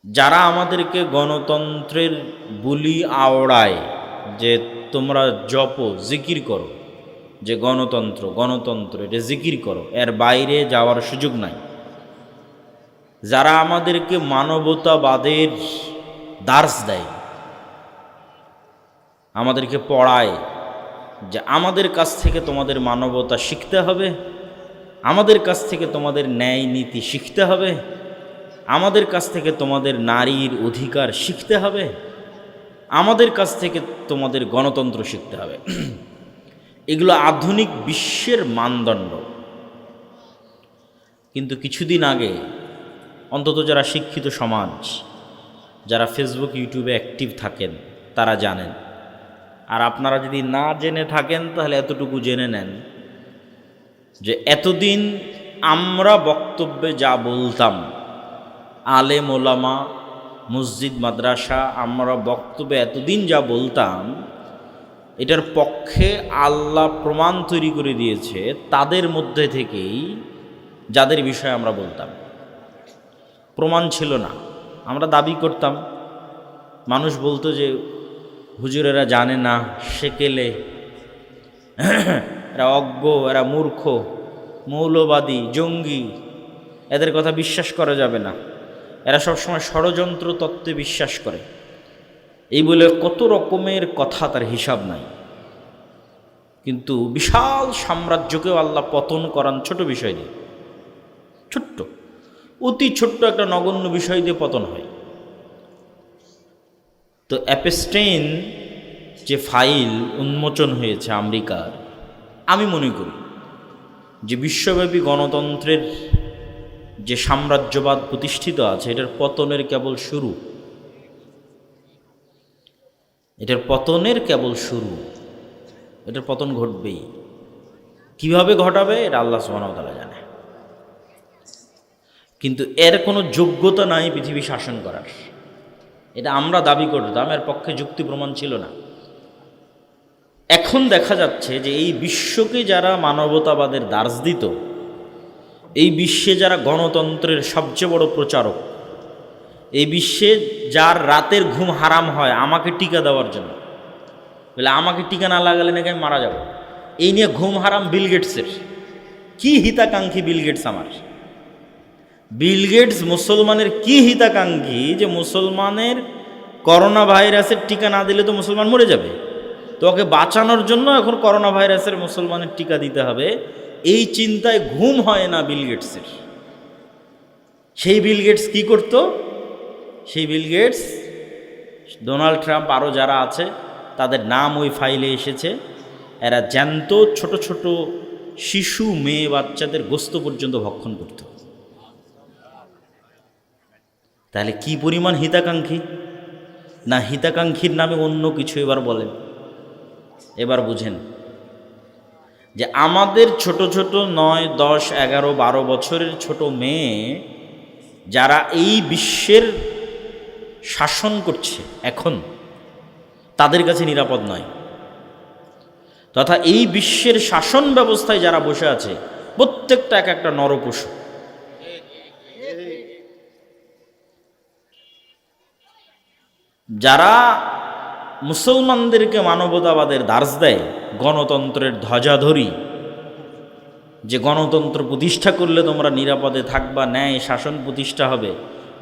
যারা আমাদেরকে গণতন্ত্রের বুলি আওড়ায় যে তোমরা জপো জিকির করো, যে গণতন্ত্র গণতন্ত্র এটা জিকির করো, এর বাইরে যাওয়ার সুযোগ নাই। যারা আমাদেরকে মানবতাবাদের দার্স দেয়, আমাদেরকে পড়ায় যে আমাদের কাছ থেকে তোমাদের মানবতা শিখতে হবে, আমাদের কাছ থেকে তোমাদের ন্যায় নীতি শিখতে হবে, আমাদের কাছ থেকে তোমাদের নারীর অধিকার শিখতে হবে, আমাদের কাছ থেকে তোমাদের গণতন্ত্র শিখতে হবে, এগুলো আধুনিক বিশ্বের মানদণ্ড। কিন্তু কিছুদিন আগে অন্তত যারা শিক্ষিত সমাজ, যারা ফেসবুক ইউটিউবে অ্যাক্টিভ থাকেন তারা জানেন। আর আপনারা যদি না জেনে থাকেন তাহলে এতটুকু জেনে নেন যে এতদিন আমরা বক্তব্যে যা বলতাম, আলেম ওলামা মসজিদ মাদ্রাসা, আমরা বক্তব্যে এতদিন যা বলতাম, এটার পক্ষে আল্লাহ প্রমাণ তৈরি করে দিয়েছে তাদের মধ্যে থেকেই যাদের বিষয়ে আমরা বলতাম। প্রমাণ ছিল না, আমরা দাবি করতাম, মানুষ বলতো যে হুজুরেরা জানে না, সেকেলে, এরা অজ্ঞ, এরা মূর্খ, মৌলবাদী, জঙ্গি, এদের কথা বিশ্বাস করা যাবে না, এরা সবসময় ষড়যন্ত্র তত্ত্বে বিশ্বাস করে, এই বলে কত রকমের কথা, তার হিসাব নাই। কিন্তু বিশাল সাম্রাজ্যকেও আল্লাহ পতন করান ছোট বিষয় দিয়ে, ছোট্ট, অতি ছোট্ট একটা নগণ্য বিষয় দিয়ে পতন হয়। তো অ্যাপস্টেইন যে ফাইল উন্মোচন হয়েছে আমেরিকার, আমি মনে করি যে বিশ্বব্যাপী গণতন্ত্রের যে সাম্রাজ্যবাদ প্রতিষ্ঠিত আছে, এটার পতনের কেবল শুরু, এটার পতনের কেবল শুরু, এটার পতন ঘটবেই। কিভাবে ঘটাবে এটা আল্লাহ সুবহানাহু ওয়া তাআলা জানে। কিন্তু এর কোনো যোগ্যতা নাই পৃথিবী শাসন করার, এটা আমরা দাবি করতাম, এর পক্ষে যুক্তি প্রমাণ ছিল না। এখন দেখা যাচ্ছে যে এই বিশ্বকে যারা মানবতাবাদের দার্স দিত, এই বিশ্বে যারা গণতন্ত্রের সবচেয়ে বড় প্রচারক, এই বিশ্বে যার রাতের ঘুম হারাম হয় আমাকে টিকা দেওয়ার জন্য, বলে আমাকে টিকা না লাগালে নাকি আমি মারা যাব, এই নিয়ে ঘুম হারাম বিল গেটসের। কি হিতাকাঙ্ক্ষী বিল গেটস! আমার বিল গেটস মুসলমানের কি হিতাকাঙ্ক্ষী যে মুসলমানের করোনা ভাইরাসের টিকা না দিলে তো মুসলমান মরে যাবে, তো ওকে বাঁচানোর জন্য এখন করোনা ভাইরাসের মুসলমানের টিকা দিতে হবে, এই চিন্তায় ঘুম হয় না বিল গেটসের। সেই বিল গেটস কি করত? সেই বিল গেটস, ডোনাল্ড ট্রাম্প, আরও যারা আছে তাদের নাম ওই ফাইলে এসেছে, এরা জ্যান্ত ছোট ছোট শিশু মেয়ে বাচ্চাদের গোস্ত পর্যন্ত ভক্ষণ করত। তাহলে কি পরিমাণ হিতাকাঙ্ক্ষী! না হিতাকাঙ্ক্ষীর নামে অন্য কিছু এবার বলেন। এবার বুঝেন যে আমাদের ছোট ছোট 9, 10, 11, 12 বছরের ছোট মেয়ে যারা এই বিশ্বের শাসন করছে এখন, তাদের কাছে নিরাপদ নয়। তথা এই বিশ্বের শাসন ব্যবস্থায় যারা বসে আছে প্রত্যেকটা এক একটা নরপশু। যারা মুসলমানদেরকে মানবতাবাদের দার্স দেয়, গণতন্ত্রের ধ্বজাধরি, যে গণতন্ত্র প্রতিষ্ঠা করলে তোমরা নিরাপদে থাকবা, ন্যায় শাসন প্রতিষ্ঠা হবে,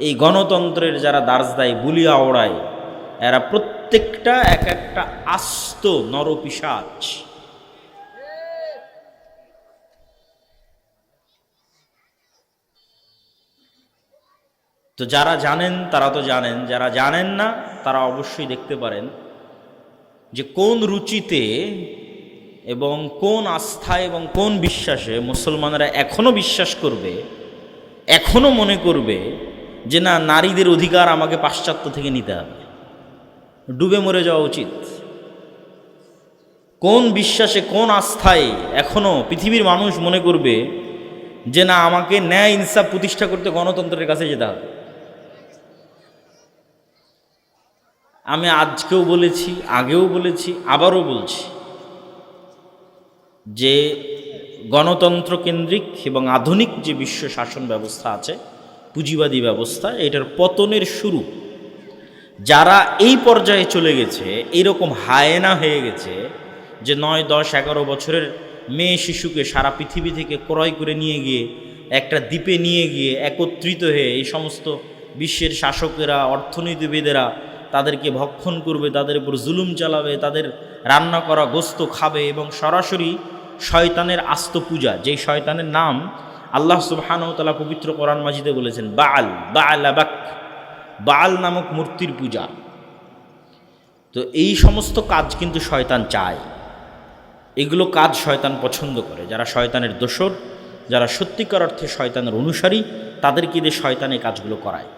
এই গণতন্ত্রের যারা দার্স দেয়, বুলিয়া ওড়ায়, এরা প্রত্যেকটা এক একটা আস্ত নরপিশাচ। তো যারা জানেন তারা তো জানেন, যারা জানেন না তারা অবশ্যই দেখতে পারেন যে কোন রুচিতে এবং কোন আস্থায় এবং কোন বিশ্বাসে মুসলমানরা এখনো বিশ্বাস করবে, এখনো মনে করবে যে না, নারীদের অধিকার আমাকে পাশ্চাত্য থেকে নিতে হবে, ডুবে মরে যাওয়া উচিত। কোন বিশ্বাসে, কোন আস্থায় এখনো পৃথিবীর মানুষ মনে করবে যে না, আমাকে ন্যায় ইনসাফ প্রতিষ্ঠা করতে গণতন্ত্রের কাছে যেতে হবে। আমি আজকেও বলেছি, আগেও বলেছি, আবারও বলছি যে গণতন্ত্র কেন্দ্রিক এবং আধুনিক যে বিশ্ব শাসন ব্যবস্থা আছে, পুঁজিবাদী ব্যবস্থা, এটার পতনের শুরু। যারা এই পর্যায়ে চলে গেছে, এরকম হায়েনা হয়ে গেছে যে 9, 10, 11 বছরের মেয়ে শিশুকে সারা পৃথিবী থেকে ক্রয় করে নিয়ে গিয়ে একটা দ্বীপে নিয়ে গিয়ে একত্রিত হয়ে এই সমস্ত বিশ্বের শাসকেরা, অর্থনীতিবিদেরা তাদেরকে ভক্ষণ করবে, তাদের উপর জুলুম চালাবে, তাদের রান্না করা গোস্ত খাবে এবং সরাসরি শয়তানের আস্ত পূজা, যেই শয়তানের নাম আল্লাহ সুবহানাহু ওয়া তাআলা পবিত্র কোরআন মাজিদে বলেছেন বাআলাবাক, বাল নামক মূর্তির পূজা। তো এই সমস্ত কাজ কিন্তু শয়তান চায়, এগুলো কাজ শয়তান পছন্দ করে। যারা শয়তানের দোসর, যারা সত্যিকার অর্থে শয়তানের অনুসারী, তাদেরকে দিয়ে শয়তান এই কাজগুলো করায়।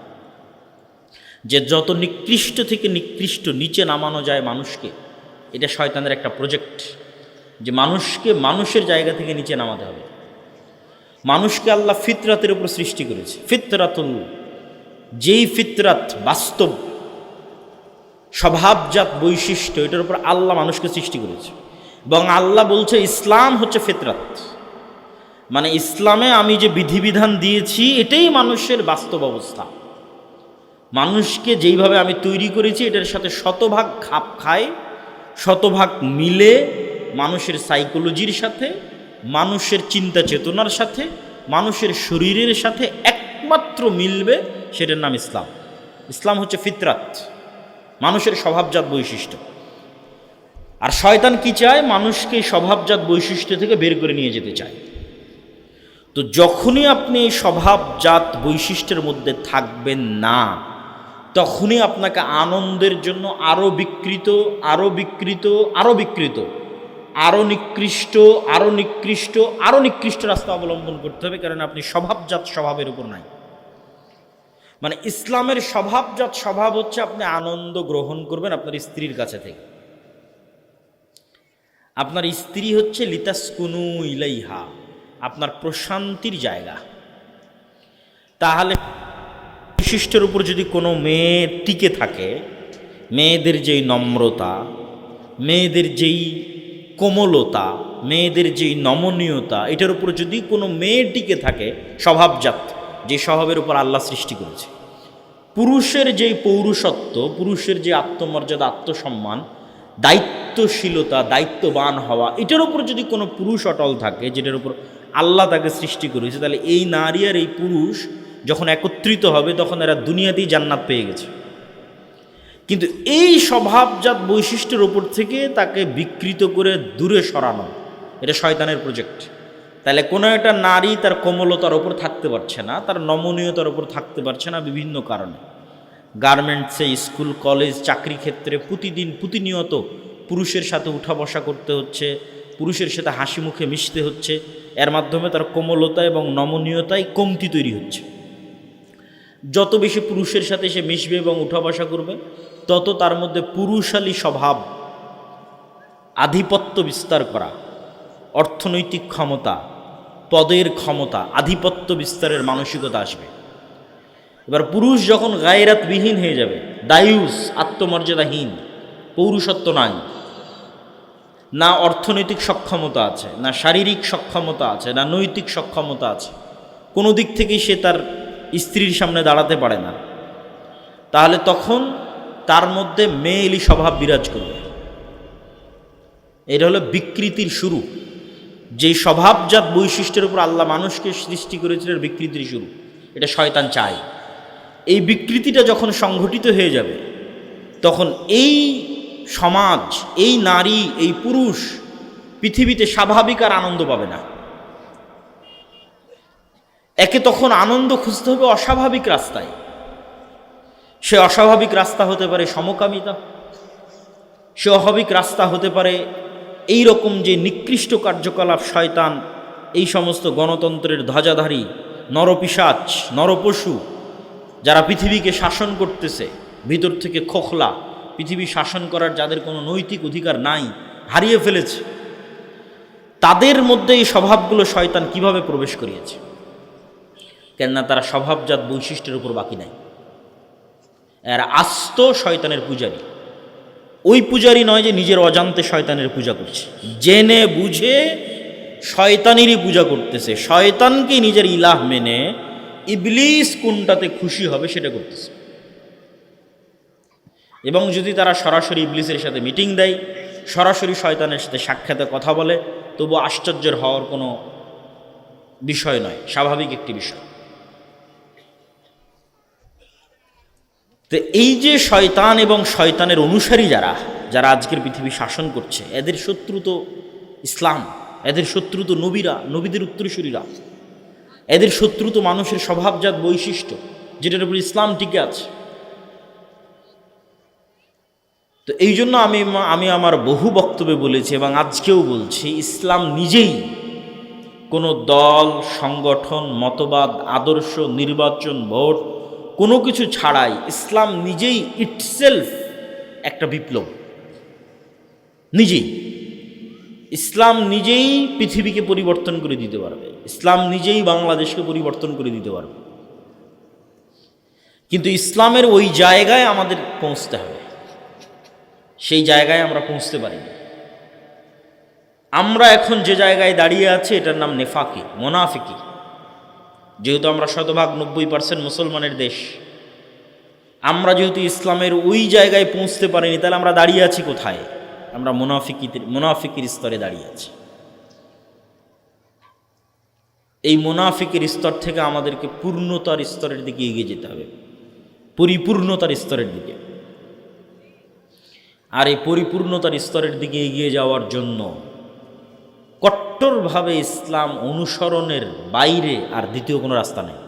যে যত নিকৃষ্ট থেকে নিকৃষ্ট নিচে নামানো যায় মানুষকে, এটা শয়তানের একটা প্রজেক্ট, যে মানুষকে মানুষের জায়গা থেকে নিচে নামাতে হবে। মানুষকে আল্লাহ ফিতরাতের উপর সৃষ্টি করেছে, ফিতরাতুল, যেই ফিতরাত বাস্তব স্বভাবজাত বৈশিষ্ট্য, এটার উপর আল্লাহ মানুষকে সৃষ্টি করেছে। এবং আল্লাহ বলছে ইসলাম হচ্ছে ফিতরাত, মানে ইসলামে আমি যে বিধিবিধান দিয়েছি এটাই মানুষের বাস্তব অবস্থা। মানুষকে যেইভাবে আমি তৈরি করেছি এটার সাথে শতভাগ খাপ খায়, শতভাগ মিলে, মানুষের সাইকোলজির সাথে, মানুষের চিন্তা চেতনার সাথে, মানুষের শরীরের সাথে একমাত্র মিলবে, সেটার নাম ইসলাম। ইসলাম হচ্ছে ফিতরাত, মানুষের স্বভাবজাত বৈশিষ্ট্য। আর শয়তান কি চায়? মানুষকে স্বভাবজাত বৈশিষ্ট্য থেকে বের করে নিয়ে যেতে চায়। তো যখনই আপনি এই স্বভাবজাত বৈশিষ্ট্যের মধ্যে থাকবেন না, তখনই আপনাকে আনন্দের জন্য আরও বিকৃত, আরও বিকৃত, আরও বিকৃত, আরও নিকৃষ্ট, আরও নিকৃষ্ট, আরও নিকৃষ্ট রাস্তা অবলম্বন করতে হবে, কারণ আপনি স্বভাবজাত স্বভাবের উপর নাই। মানে ইসলামের স্বভাবজাত স্বভাব হচ্ছে আপনি আনন্দ গ্রহণ করবেন আপনার স্ত্রীর কাছে থেকে। আপনার স্ত্রী হচ্ছে লিতাসকুনু ইলাইহা, আপনার প্রশান্তির জায়গা। তাহলে বৈশিষ্ট্যের উপর যদি কোনো মেয়ে টিকে থাকে, মেয়েদের যেই নম্রতা, মেয়েদের যেই কোমলতা, মেয়েদের যেই নমনীয়তা, এটার উপর যদি কোনো মেয়ে টিকে থাকে, স্বভাবজাত যে স্বভাবের উপর আল্লাহ সৃষ্টি করেছে, পুরুষের যেই পৌরুষত্ব, পুরুষের যে আত্মমর্যাদা, আত্মসম্মান, দায়িত্বশীলতা, দায়িত্ববান হওয়া, এটার উপর যদি কোনো পুরুষ অটল থাকে, যেটার উপর আল্লাহ তাকে সৃষ্টি করেছে, তাহলে এই নারী আর এই পুরুষ যখন একত্রিত হবে তখন এরা দুনিয়াতেই জান্নাত পেয়ে গেছে। কিন্তু এই স্বভাবজাত বৈশিষ্ট্যের ওপর থেকে তাকে বিকৃত করে দূরে সরানো, এটা শয়তানের প্রজেক্ট। তাহলে কোনো একটা নারী তার কোমলতার ওপর থাকতে পারছে না, তার নমনীয়তার ওপর থাকতে পারছে না বিভিন্ন কারণে। গার্মেন্টসে, স্কুল, কলেজ, চাকরি ক্ষেত্রে প্রতিনিয়ত পুরুষের সাথে উঠা বসা করতে হচ্ছে, পুরুষের সাথে হাসি মুখে মিশতে হচ্ছে, এর মাধ্যমে তার কোমলতা এবং নমনীয়তায় কমতি তৈরি হচ্ছে। যত বেশি পুরুষের সাথে সে মিশবে এবং উঠা বসা করবে, তত তার মধ্যে পুরুষালী স্বভাব, আধিপত্য বিস্তার করা, অর্থনৈতিক ক্ষমতা, পদের ক্ষমতা, আধিপত্য বিস্তারের মানসিকতা আসবে। এবার পুরুষ যখন গায়রাতবিহীন হয়ে যাবে, দায়ুস, আত্মমর্যাদাহীন, পৌরুষত্ব নাই, না অর্থনৈতিক সক্ষমতা আছে, না শারীরিক সক্ষমতা আছে, না নৈতিক সক্ষমতা আছে, কোনো দিক থেকেই সে তার স্ত্রীর সামনে দাঁড়াতে পারে না, তাহলে তখন তার মধ্যে মেয়েলি স্বভাব বিরাজ করবে। এটা হলো বিকৃতির শুরু। যেই স্বভাবজাত বৈশিষ্ট্যের উপর আল্লাহ মানুষকে সৃষ্টি করেছিলেন, বিকৃতির শুরু, এটা শয়তান চায়। এই বিকৃতিটা যখন সংঘটিত হয়ে যাবে, তখন এই সমাজ, এই নারী, এই পুরুষ পৃথিবীতে স্বাভাবিক আর আনন্দ পাবে না। একে তখন আনন্দ খুঁজতে হবে অস্বাভাবিক রাস্তায়। সে অস্বাভাবিক রাস্তা হতে পারে সমকামিতা, সে অস্বাভাবিক রাস্তা হতে পারে এই রকম যে নিকৃষ্ট কার্যকলাপ শয়তান এই সমস্ত গণতন্ত্রের ধ্বজাধারী নরপিশাচ, নরপশু যারা পৃথিবীকে শাসন করতেছে, ভিতর থেকে খোখলা, পৃথিবী শাসন করার যাদের কোনো নৈতিক অধিকার নাই, হারিয়ে ফেলেছে, তাদের মধ্যে এই স্বভাবগুলো শয়তান কিভাবে প্রবেশ করিয়েছে? কেননা তারা স্বভাবজাত বৈশিষ্ট্যের উপর বাকি নাই। এরা আস্ত শয়তানের পূজারী। ওই পূজারী নয় যে নিজের অজান্তে শয়তানের পূজা করছে, জেনে বুঝে শয়তানেরই পূজা করতেছে, শয়তানকে নিজের ইলাহ মেনে ইবলিস কোনটাতে খুশি হবে সেটা করতেছে। এবং যদি তারা সরাসরি ইবলিসের সাথে মিটিং দেয়, সরাসরি শয়তানের সাথে সাক্ষাতে কথা বলে, তবু আশ্চর্যের হওয়ার কোনো বিষয় নয়, স্বাভাবিক একটি বিষয়। তো এই যে শয়তান এবং শয়তানের অনুসারী যারা যারা আজকের পৃথিবী শাসন করছে, এদের শত্রু তো ইসলাম, এদের শত্রু তো নবীরা, নবীদের উত্তরসূরিরা, এদের শত্রু তো মানুষের স্বভাবজাত বৈশিষ্ট্য যেটার উপর ইসলাম টিকে আছে। তো এই জন্য আমি আমার বহু বক্তব্যে বলেছি এবং আজকেও বলছি, ইসলাম নিজেই কোনো দল, সংগঠন, মতবাদ, আদর্শ, নির্বাচন, ভোট কোনো কিছু ছাড়াই ইসলাম নিজেই ইটসেলফ একটা বিপ্লব। নিজেই ইসলাম নিজেই পৃথিবীকে পরিবর্তন করে দিতে পারবে, ইসলাম নিজেই বাংলাদেশকে পরিবর্তন করে দিতে পারবে। কিন্তু ইসলামের ওই জায়গায় আমাদের পৌঁছতে হবে, সেই জায়গায় আমরা পৌঁছতে পারিনি। আমরা এখন যে জায়গায় দাঁড়িয়ে আছি এটার নাম নেফাকি, মোনাফিকি। যেহেতু আমরা শতভাগ 90% মুসলমানের দেশ, আমরা যেহেতু ইসলামের ওই জায়গায় পৌঁছতে পারিনি, তাহলে আমরা দাঁড়িয়ে আছি কোথায়? আমরা মুনাফিকির স্তরে দাঁড়িয়ে আছি। এই মুনাফিকের স্তর থেকে আমাদেরকে পূর্ণতার স্তরের দিকে এগিয়ে যেতে হবে, পরিপূর্ণতার স্তরের দিকে। আর এই পরিপূর্ণতার স্তরের দিকে এগিয়ে যাওয়ার জন্য কট্টরভাবে ইসলাম অনুসরণের বাইরে আর দ্বিতীয় কোনো রাস্তা নেই।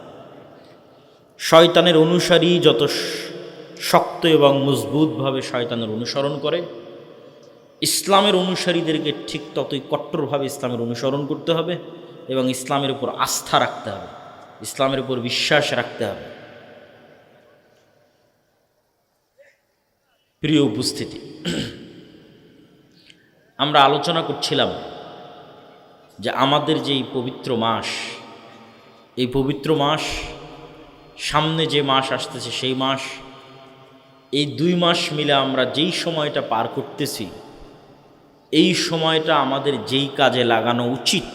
শয়তানের অনুসারী যত শক্ত এবং মজবুতভাবে শয়তানের অনুসরণ করে, ইসলামের অনুসারীদেরকে ঠিক ততই কট্টরভাবে ইসলামের অনুসরণ করতে হবে এবং ইসলামের উপর আস্থা রাখতে হবে, ইসলামের উপর বিশ্বাস রাখতে হবে। প্রিয় উপস্থিতি, আমরা আলোচনা করছিলাম যে আমাদের যে এই পবিত্র মাস, এই পবিত্র মাস, সামনে যে মাস আসতেছে সেই মাস, এই 2 মাস মিলে আমরা যেই সময়টা পার করতেছি, এই সময়টা আমাদের যেই কাজে লাগানো উচিত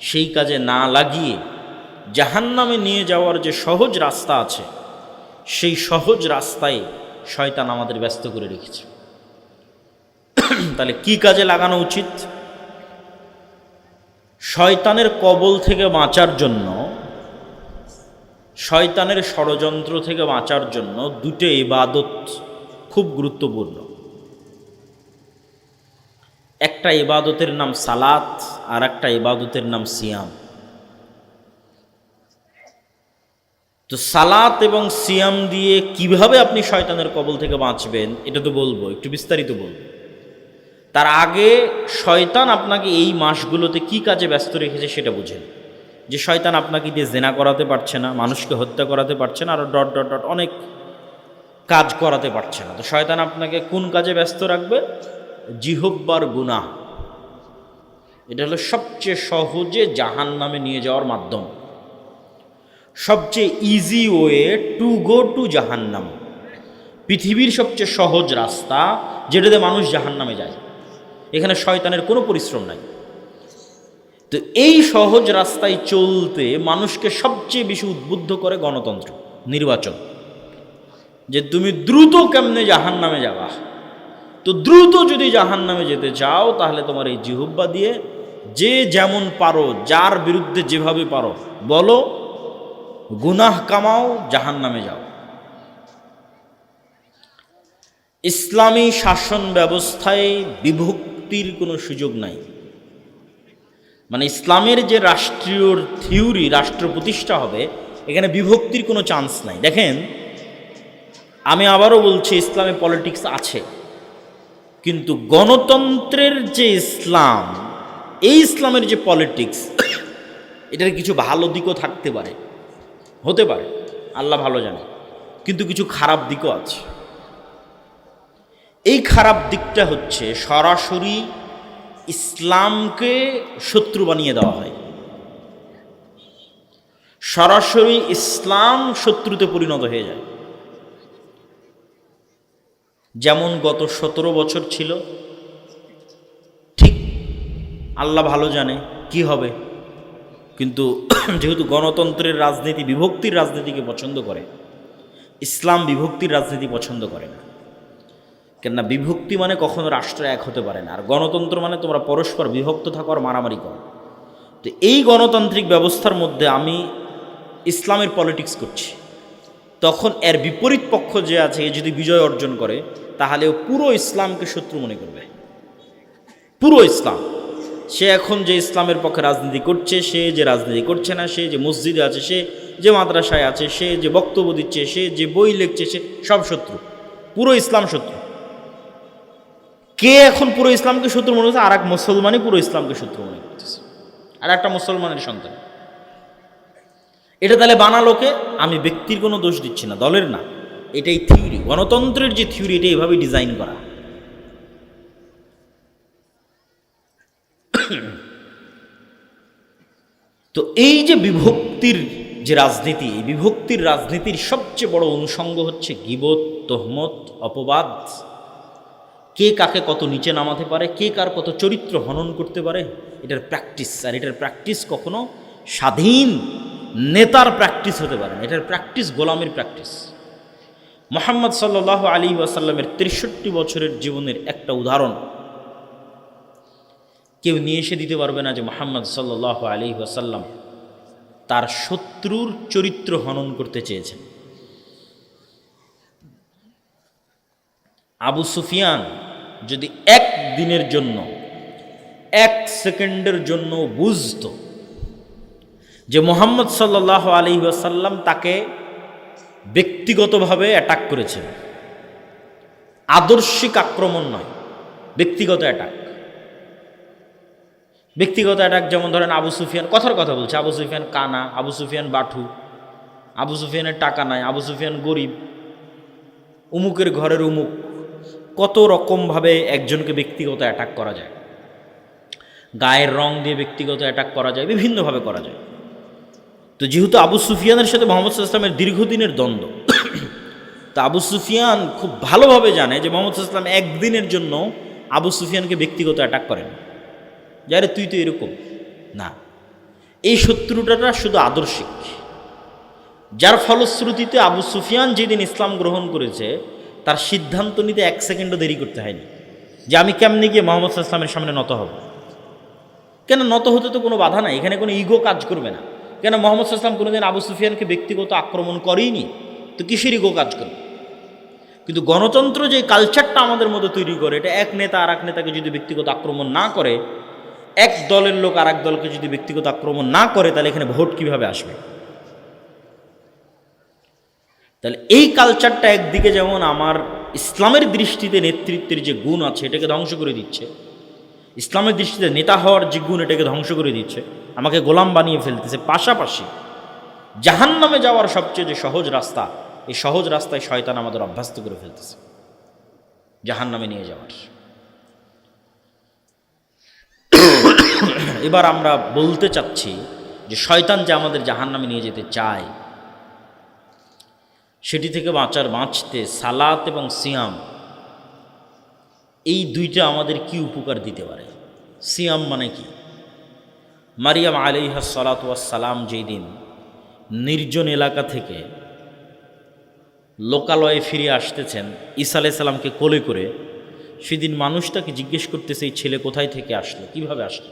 সেই কাজে না লাগিয়ে জাহান্নামে নিয়ে যাওয়ার যে সহজ রাস্তা আছে, সেই সহজ রাস্তায় শয়তান আমাদের ব্যস্ত করে রেখেছে। তাহলে কি কাজে লাগানো উচিত? শয়তানের কবল থেকে বাঁচার জন্য, শয়তানের ষড়যন্ত্র থেকে বাঁচার জন্য 2টে ইবাদত খুব গুরুত্বপূর্ণ। একটা ইবাদতের নাম সালাত, আর একটা ইবাদতের নাম সিয়াম। তো সালাত এবং সিয়াম দিয়ে কিভাবে আপনি শয়তানের কবল থেকে বাঁচবেন এটা তো বলবো, একটু বিস্তারিত বলবো। তার আগে শয়তান আপনাকে এই মাসগুলোতে কি কাজে ব্যস্ত রেখেছে সেটা বুঝেন। যে শয়তান আপনাকে দিয়ে জেনা করাতে পারছে না, মানুষকে হত্যা করাতে পারছে না, আর ডট ডট ডট অনেক কাজ করাতে পারছে না। তো শয়তান আপনাকে কোন কাজে ব্যস্ত রাখবে? জিহব্বার গুনাহ। এটা হলো সবচেয়ে সহজে জাহান্নামে নিয়ে যাওয়ার মাধ্যম, সবচেয়ে easy way to go to জাহান্নাম। পৃথিবীর সবচেয়ে সহজ রাস্তা যেটাতে মানুষ জাহান্নামে যায়, এখানে শয়তানের কোনো পরিশ্রম নাই। তো এই সহজ রাস্তায় চলতে মানুষকে সবচেয়ে বেশি উদ্বুদ্ধ করে গণতন্ত্র, নির্বাচন। যে তুমি দ্রুত কেমনে জাহান্নামে যাবা। তো দ্রুত যদি জাহান্নামে যেতে চাও তাহলে তোমার এই জিহ্বা দিয়ে যে যেমন পারো, যার বিরুদ্ধে যেভাবে পারো বলো, গুনাহ কামাও, জাহান্নামে যাও। ইসলামী শাসন ব্যবস্থায় বিভক্তির কোনো সুযোগ নাই। মানে ইসলামের যে রাষ্ট্রীয় থিওরি, রাষ্ট্র প্রতিষ্ঠা হবে, এখানে বিভক্তির কোনো চান্স নাই। দেখেন, আমি আবারও বলছি, ইসলামে পলিটিক্স আছে, কিন্তু গণতন্ত্রের যে ইসলাম, এই ইসলামের যে পলিটিক্স, এটার কিছু ভালো দিকও থাকতে পারে, হতে পারে, আল্লাহ ভালো জানে, কিন্তু কিছু খারাপ দিকও আছে। এই খারাপ দিকটা হচ্ছে সরাসরি ইসলামকে শত্রু বানিয়ে দেওয়া হয়, সরাসরি ইসলাম শত্রুতে পরিণত হয়ে যায়। যেমন গত 17 বছর ছিল, ঠিক আল্লাহ ভালো জানে কি হবে, কিন্তু যেহেতু গণতন্ত্রের রাজনীতি বিভক্তির রাজনীতিকে পছন্দ করে, ইসলাম বিভক্তির রাজনীতি পছন্দ করে না। কেননা বিভক্তি মানে কখনো রাষ্ট্র এক হতে পারে না, আর গণতন্ত্র মানে তোমরা পরস্পর বিভক্ত থাকো আর মারামারি করো। তো এই গণতান্ত্রিক ব্যবস্থার মধ্যে আমি ইসলামের পলিটিক্স করছি, তখন এর বিপরীত পক্ষ যে আছে এ যদি বিজয় অর্জন করে তাহলে ও পুরো ইসলামকে শত্রু মনে করবে। পুরো ইসলাম, সে এখন যে ইসলামের পক্ষে রাজনীতি করছে, সে যে রাজনীতি করছে না, সে যে মসজিদে আছে, সে যে মাদ্রাসায় আছে, সে যে বক্তব্য দিচ্ছে, সে যে বই লিখছে, সে সব শত্রু, পুরো ইসলাম শত্রু। কে এখন পুরো ইসলামকে শত্রু মনে করছে? আর এক মুসলমানই পুরো ইসলামকে শত্রু মনে করতেছে, আর একটা মুসলমানের সন্তান। এটা তাহলে বানালোকে, আমি ব্যক্তির কোনো দোষ দিচ্ছি না, দলের না, এটাই থিওরি, গণতন্ত্রের যে থিওরি এটা এইভাবেই ডিজাইন করা। তো এই যে বিভক্তির যে রাজনীতি, এই বিভক্তির রাজনীতির সবচেয়ে বড় অনুষঙ্গ হচ্ছে গীবত, তহমত, অপবাদ। কে কাকে কত নিচে নামাতে পারে, কে কার কত চরিত্র হনন করতে পারে, এটার প্র্যাকটিস। আর এটার প্র্যাকটিস কখনো স্বাধীন নেতার প্র্যাকটিস হতে পারে না, এটার প্র্যাকটিস গোলামের প্র্যাকটিস। মুহাম্মদ সাল্লাল্লাহু আলাইহি ওয়াসাল্লামের 63 বছরের জীবনের একটা উদাহরণ কেউ নিয়ে এসে দিতে পারবে না যে মুহাম্মদ সাল্লাল্লাহু আলাইহি ওয়াসাল্লাম তার শত্রুর চরিত্র হনন করতে চেয়েছেন। আবু সুফিয়ান যদি এক দিনের জন্য, এক সেকেন্ডের জন্য বুঝত যে মুহাম্মদ সাল্লাল্লাহু আলাইহি ওয়াসাল্লাম তাকে ব্যক্তিগতভাবে অ্যাটাক করেছেন, আদর্শিক আক্রমণ নয়, ব্যক্তিগত অ্যাটাক। ব্যক্তিগত অ্যাটাক যেমন ধরেন আবু সুফিয়ান কথার কথা বলছে, আবু সুফিয়ান কানা, আবু সুফিয়ান বাঠু, আবু সুফিয়ানের টাকা নাই, আবু সুফিয়ান গরিব, উমুকের ঘরের উমুক, কত রকমভাবে একজনকে ব্যক্তিগত অ্যাটাক করা যায়। গায়ের রং দিয়ে ব্যক্তিগত অ্যাটাক করা যায়, বিভিন্নভাবে করা যায়। তো যেহেতু আবু সুফিয়ানের সাথে মোহাম্মদ সাল্লাল্লাহু আলাইহি ওয়াসাল্লামের দীর্ঘদিনের দ্বন্দ্ব, তা আবু সুফিয়ান খুব ভালোভাবে জানে যে মোহাম্মদ সাল্লাল্লাহু আলাইহি ওয়াসাল্লাম একদিনের জন্য আবু সুফিয়ানকে ব্যক্তিগত অ্যাটাক করেন, যারে তুই তো এরকম না। এই শত্রুতাটা শুধু আদর্শিক, যার ফলশ্রুতিতে আবু সুফিয়ান যেদিন ইসলাম গ্রহণ করেছে তার সিদ্ধান্ত নিতে এক সেকেন্ডও দেরি করতে হয়নি যে আমি কেমনি গিয়ে মোহাম্মদ সাল্লাল্লাহু আলাইহি ওয়াসাল্লামের সামনে নত হব। কেন নত হতে তো কোনো বাধা নাই, এখানে কোনো ইগো কাজ করবে না। কেন মোহাম্মদ সাল্লাল্লাহু আলাইহি ওয়াসাল্লাম কোনোদিন আবু সুফিয়ানকে ব্যক্তিগত আক্রমণ করেইনি, তো কিসের ইগো কাজ করবে? কিন্তু গণতন্ত্র যে কালচারটা আমাদের মধ্যে তৈরি করে, এটা এক নেতা আর এক নেতাকে যদি ব্যক্তিগত আক্রমণ না করে, এক দলের লোক আর এক দলকে যদি ব্যক্তিগত আক্রমণ না করে, তাহলে এখানে ভোট কিভাবে আসবে? তাহলে এই কালচারটা একদিকে যেমন আমার ইসলামের দৃষ্টিতে নেতৃত্বের যে গুণ আছে এটাকে ধ্বংস করে দিচ্ছে, ইসলামের দৃষ্টিতে নেতা হওয়ার যে গুণ এটাকে ধ্বংস করে দিচ্ছে, আমাকে গোলাম বানিয়ে ফেলতেছে। পাশাপাশি জাহান্নামে যাওয়ার সবচেয়ে যে সহজ রাস্তা, এই সহজ রাস্তায় শয়তান আমাদের অভ্যস্ত করে ফেলতেছে জাহান্নামে নিয়ে যাওয়ার। এবার আমরা বলতে চাচ্ছি যে শয়তান যে আমাদের জাহান্নামে নিয়ে যেতে চায়, সেটি থেকে বাঁচতে সালাত এবং সিয়াম এই দুইটা আমাদের কি উপকার দিতে পারে। সিয়াম মানে কি? মারিয়াম আলাইহিস সালাতু ওয়াস সালাম যেই দিন নির্জন এলাকা থেকে লোকালয়ে ফিরে আসতেছেন ঈসা আলাইহিস সালামকে কোলে করে, সেদিন মানুষ তাকে জিজ্ঞেস করতেছে এই ছেলে কোথায় থেকে আসলো, কিভাবে আসলো?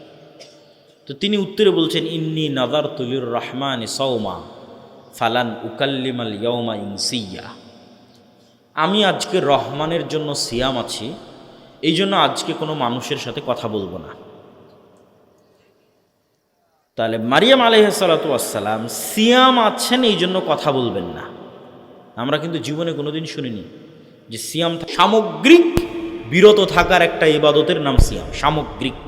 তো তিনি উত্তরে বলছেন, ইন্নী নাযারতু লির রহমানি সাওমা ফালান উকাল্লিমাল ইয়াওমা ইনসিয়া। আমি আজকে রহমানের জন্য সিয়াম আছি, এই জন্য আজকে কোনো মানুষের সাথে কথা বলবো না। তাহলে মারিয়াম আলাইহিস সালাতু ওয়াস সালাম সিয়াম আছেন, এই জন্য কথা বলবেন না। আমরা কিন্তু জীবনে কোনোদিন শুনিনি যে সিয়াম সামগ্রিক বিরত থাকার একটা ইবাদতের নাম সিয়াম। সামগ্রিক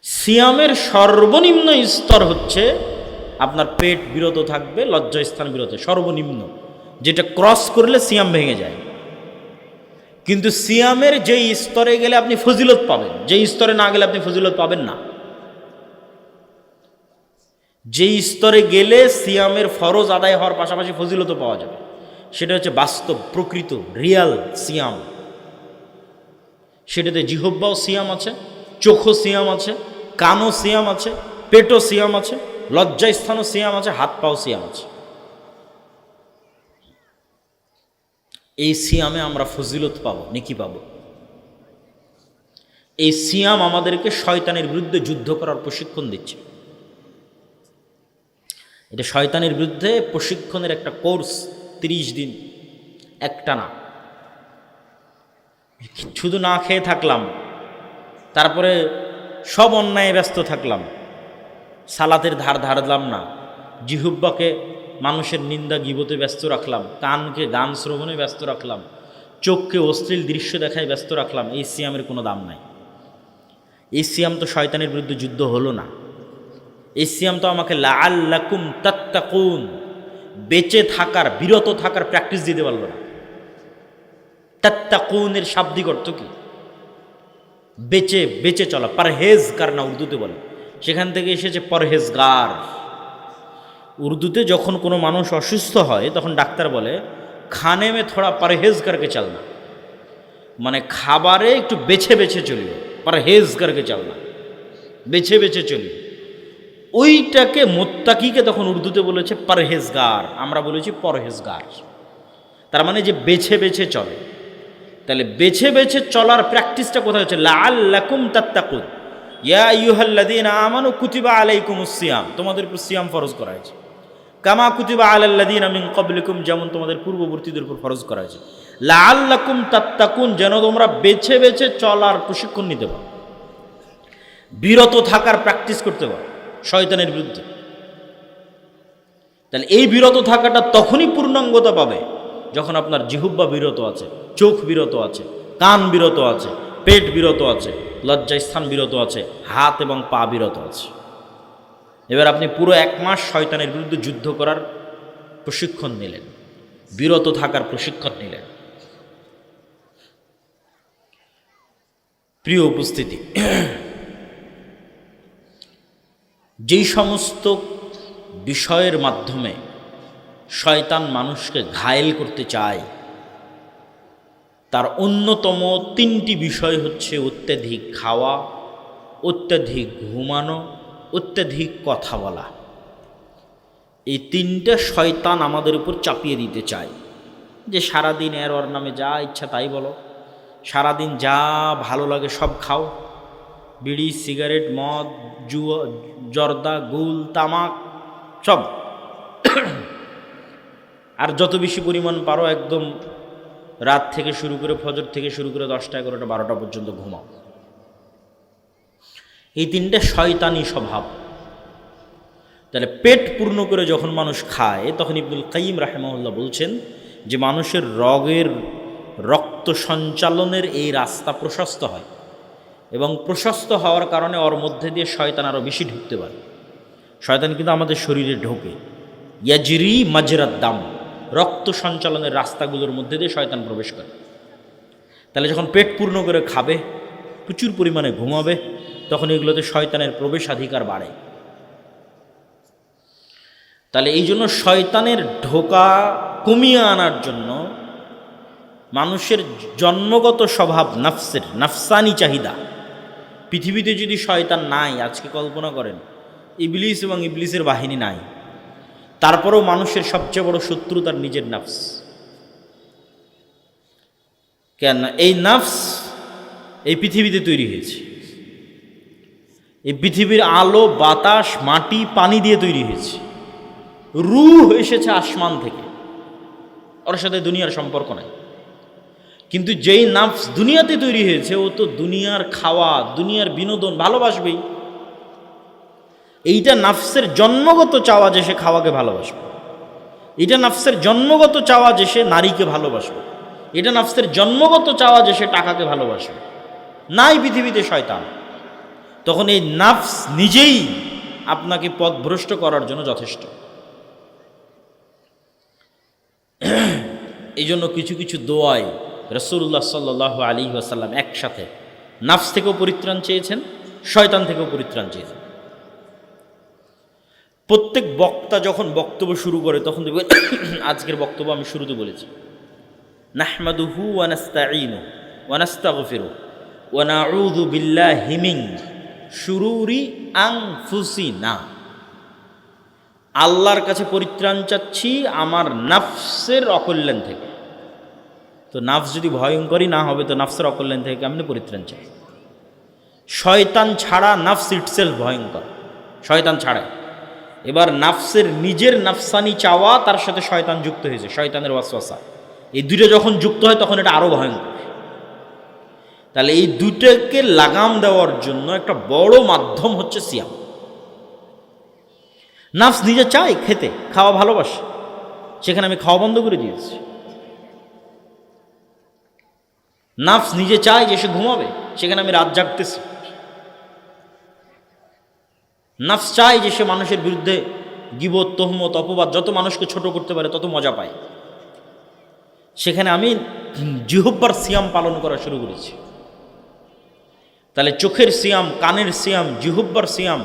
সিয়ামের সর্বনিম্ন স্তর হচ্ছে আপনার পেট বিরত থাকবে, লজ্জাস্থান বিরত, সর্বনিম্ন, যেটা ক্রস করলে সিয়াম ভেঙে যায়। কিন্তু সিয়ামের যেই স্তরে গেলে আপনি ফজিলত পাবেন, যেই স্তরে না গেলে আপনি ফজিলত পাবেন না। যেই স্তরে গেলে সিয়ামের ফরজ আদায় হওয়ার পাশাপাশি ফজিলতও পাওয়া যাবে, সেটা হচ্ছে বাস্তব, প্রকৃত, রিয়াল সিয়াম। সেটাতে জিহব্বাও সিয়াম আছে, চোখও সিয়াম আছে, কানও সিয়াম আছে, পেটও সিয়াম আছে, লজ্জাস্থানও সিয়াম আছে, হাত পাও সিয়াম আছে। এই সিয়ামে আমরা ফজিলত পাবো, নেকি পাবো। এই সিয়াম আমাদেরকে শয়তানের বিরুদ্ধে যুদ্ধ করার প্রশিক্ষণ দিচ্ছে। এটা শয়তানের বিরুদ্ধে প্রশিক্ষণের একটা কোর্স, 30 দিন একটানা। শুধু না খেয়ে থাকলাম, তারপরে সব অন্যায় ব্যস্ত থাকলাম, সালাতের ধার ধারলাম না, জিহুব্বাকে মানুষের নিন্দা গীবতে ব্যস্ত রাখলাম, কানকে গান শ্রবণে ব্যস্ত রাখলাম, চোখকে অশ্লীল দৃশ্য দেখায় ব্যস্ত রাখলাম। এই সিয়ামের কোনো দাম নাই। এই সিয়াম তো শয়তানের বিরুদ্ধে যুদ্ধ হলো না। এই সিয়াম তো আমাকে লাআল্লাকুম তাত্তাকুন, বেঁচে থাকার, বিরত থাকার প্র্যাকটিস দিতে পারলো না। তাত্তাকুনের শাব্দিক অর্থ কি? বেঁচে বেঁচে চলা, পরহেজগার না উর্দুতে বলে, সেখান থেকে এসেছে পরহেজগার। উর্দুতে যখন কোনো মানুষ অসুস্থ হয় তখন ডাক্তার বলে খানে মে থোড়া পরহেজ করকে চলনা, মানে খাবারে একটু বেছে বেছে চলিও, পরহেজ করকে চলনা, বেছে বেছে চলিও। ওইটাকে মোত্তাকিকে তখন উর্দুতে বলেছে পরহেজগার, আমরা বলেছি পরহেজগার। তার মানে যে বেছে বেছে চলে। তাহলে বেছে বেছে চলার প্র্যাকটিসটা কোথায় হচ্ছে? লাআল্লাকুম তাত্তাকুন, ইয়া আইয়ুহাল্লাযীনা আমানু কুতিবা আলাইকুমুস সিয়াম, তোমাদের উপর সিয়াম ফরজ করা হয়েছে। কামা কুতিবা আলাল্লাযীনা মিন ক্বাবলিকুম, যেমন তোমাদের পূর্ববর্তীদের উপর ফরজ করা হয়েছে। লাআল্লাকুম তাত্তাকুন, যেন তোমরা বেছে বেছে চলার প্রশিক্ষণ নিতে পারো, বিরত থাকার প্র্যাকটিস করতে পারো শয়তানের বিরুদ্ধে। তাহলে এই বিরত থাকাটা তখনই পূর্ণাঙ্গতা পাবে যখন আপনার জিহুব্বা বিরত আছে, চোখ বিরত আছে, কান বিরত আছে, পেট বিরত আছে, লজ্জাস্থান বিরত আছে, হাত এবং পা বিরত আছে। এবার আপনি পুরো 1 মাস শয়তানের বিরুদ্ধে যুদ্ধ করার প্রশিক্ষণ নিলেন, বিরত থাকার প্রশিক্ষণ নিলেন। প্রিয় উপস্থিতি, যেই সমস্ত বিষয়ের মাধ্যমে শয়তান মানুষকে ঘায়েল করতে চায় তার অন্যতম 3টি বিষয় হচ্ছে অত্যাধিক খাওয়া, অত্যাধিক ঘুমানো, অত্যাধিক কথা বলা। এই 3টা শয়তান আমাদের উপর চাপিয়ে দিতে চায় যে সারাদিন এর ওর নামে যা ইচ্ছা তাই বলো, সারাদিন যা ভালো লাগে সব খাও, বিড়ি, সিগারেট, মদ, জুয়া, জর্দা, গুল, তামাক সব, আর যত বেশি পরিমাণ পারো একদম রাত থেকে শুরু করে, ফজর থেকে শুরু করে 10টা, 11টা, 12টা পর্যন্ত ঘুমাও। এই 3টা শয়তানি স্বভাব। তাহলে পেট পূর্ণ করে যখন মানুষ খায় তখন ইবনুল কাইয়িম রাহিমাহুল্লাহ বলছেন যে মানুষের রক্ত সঞ্চালনের এই রাস্তা প্রশস্ত হয়, এবং প্রশস্ত হওয়ার কারণে ওর মধ্যে দিয়ে শয়তান আরও বেশি ঢুকতে পারে। শয়তান কিন্তু আমাদের শরীরে ঢোকে, ইয়াজরি মাজরাদ দাম, রক্ত সঞ্চালনের রাস্তাগুলোর মধ্যে দিয়ে শয়তান প্রবেশ করে। তাহলে যখন পেট পূর্ণ করে খাবে, প্রচুর পরিমাণে ঘুমাবে, তখন এগুলোতে শয়তানের প্রবেশাধিকার বাড়ে। তাহলে এই জন্য শয়তানের ঢোকা কমিয়ে আনার জন্য মানুষের জন্মগত স্বভাব, নাফসানি চাহিদা, পৃথিবীতে যদি শয়তান নাই, আজকে কল্পনা করেন ইবলিস এবং ইবলিসের বাহিনী নাই, তারপরেও মানুষের সবচেয়ে বড় শত্রু তার নিজের নাফস। কেন? এই নাফস এই পৃথিবীতে তৈরি হয়েছে, এই পৃথিবীর আলো, বাতাস, মাটি, পানি দিয়ে তৈরি হয়েছে। রূহ এসেছে আসমান থেকে, ওর সাথে দুনিয়ার সম্পর্ক নাই। কিন্তু যেই নাফস দুনিয়াতে তৈরি হয়েছে, ও তো দুনিয়ার খাওয়া, দুনিয়ার বিনোদন ভালোবাসবেই। এইটা নাফসের জন্মগত চাওয়া যে সে খাওয়াকে ভালোবাসবে, এটা নাফসের জন্মগত চাওয়া যে সে নারীকে ভালোবাসবে, এটা নাফসের জন্মগত চাওয়া যে সে টাকাকে ভালোবাসবে। নাই পৃথিবীতে শয়তান, তখন এই নাফস নিজেই আপনাকে পথভ্রষ্ট করার জন্য যথেষ্ট। এই জন্য কিছু কিছু দোয়ায় রাসূলুল্লাহ সাল্লাল্লাহু আলাইহি ওয়াসাল্লাম একসাথে নাফস থেকেও পরিত্রাণ চেয়েছেন, শয়তান থেকেও পরিত্রাণ চেয়েছেন। প্রত্যেক বক্তা যখন বক্তব্য শুরু করে তখন দেখবেন, আজকের বক্তব্য আমি শুরুতে বলেছি, নাহমাদুহু ওয়া নাস্তাঈনু ওয়া নাস্তাগফিরু ওয়া নাউযু বিল্লাহি মিন শুরুরি আনফুসিনা, আল্লাহর কাছে পরিত্রাণ চাচ্ছি আমার নাফসের অকল্যাণ থেকে। তো নাফস যদি ভয়ঙ্করই না হবে তো নাফসের অকল্যাণ থেকে কেমনে পরিত্রাণ চাই? শয়তান ছাড়া নাফস ইটসেলফ ভয়ঙ্কর, শয়তান ছাড়াই। এবার নাফসের নিজের নাফসানি চাওয়া, তার সাথে শয়তান যুক্ত হয়েছে, শয়তানের ওয়াসওয়াসা, এই দুটো যখন যুক্ত হয় তখন এটা আরও ভয়ঙ্কর। তাহলে এই দুটোকে লাগাম দেওয়ার জন্য একটা বড় মাধ্যম হচ্ছে সিয়াম। নাফস নিজে চায় খেতে, খাওয়া ভালোবাসে, সেখানে আমি খাওয়া বন্ধ করে দিয়েছি। নাফস নিজে চায় যে সে ঘুমাবে, সেখানে আমি রাত জাগতেছি। নাফস চায় যে সে মানুষের বিরুদ্ধে গীবত, তহমত, অপবাদ, যত মানুষকে ছোট করতে পারে তত মজা পায়, সেখানে আমি জিহ্বার সিয়াম পালন করা শুরু করেছি। তাহলে চোখের সিয়াম, কানের সিয়াম, জিহ্বার সিয়াম,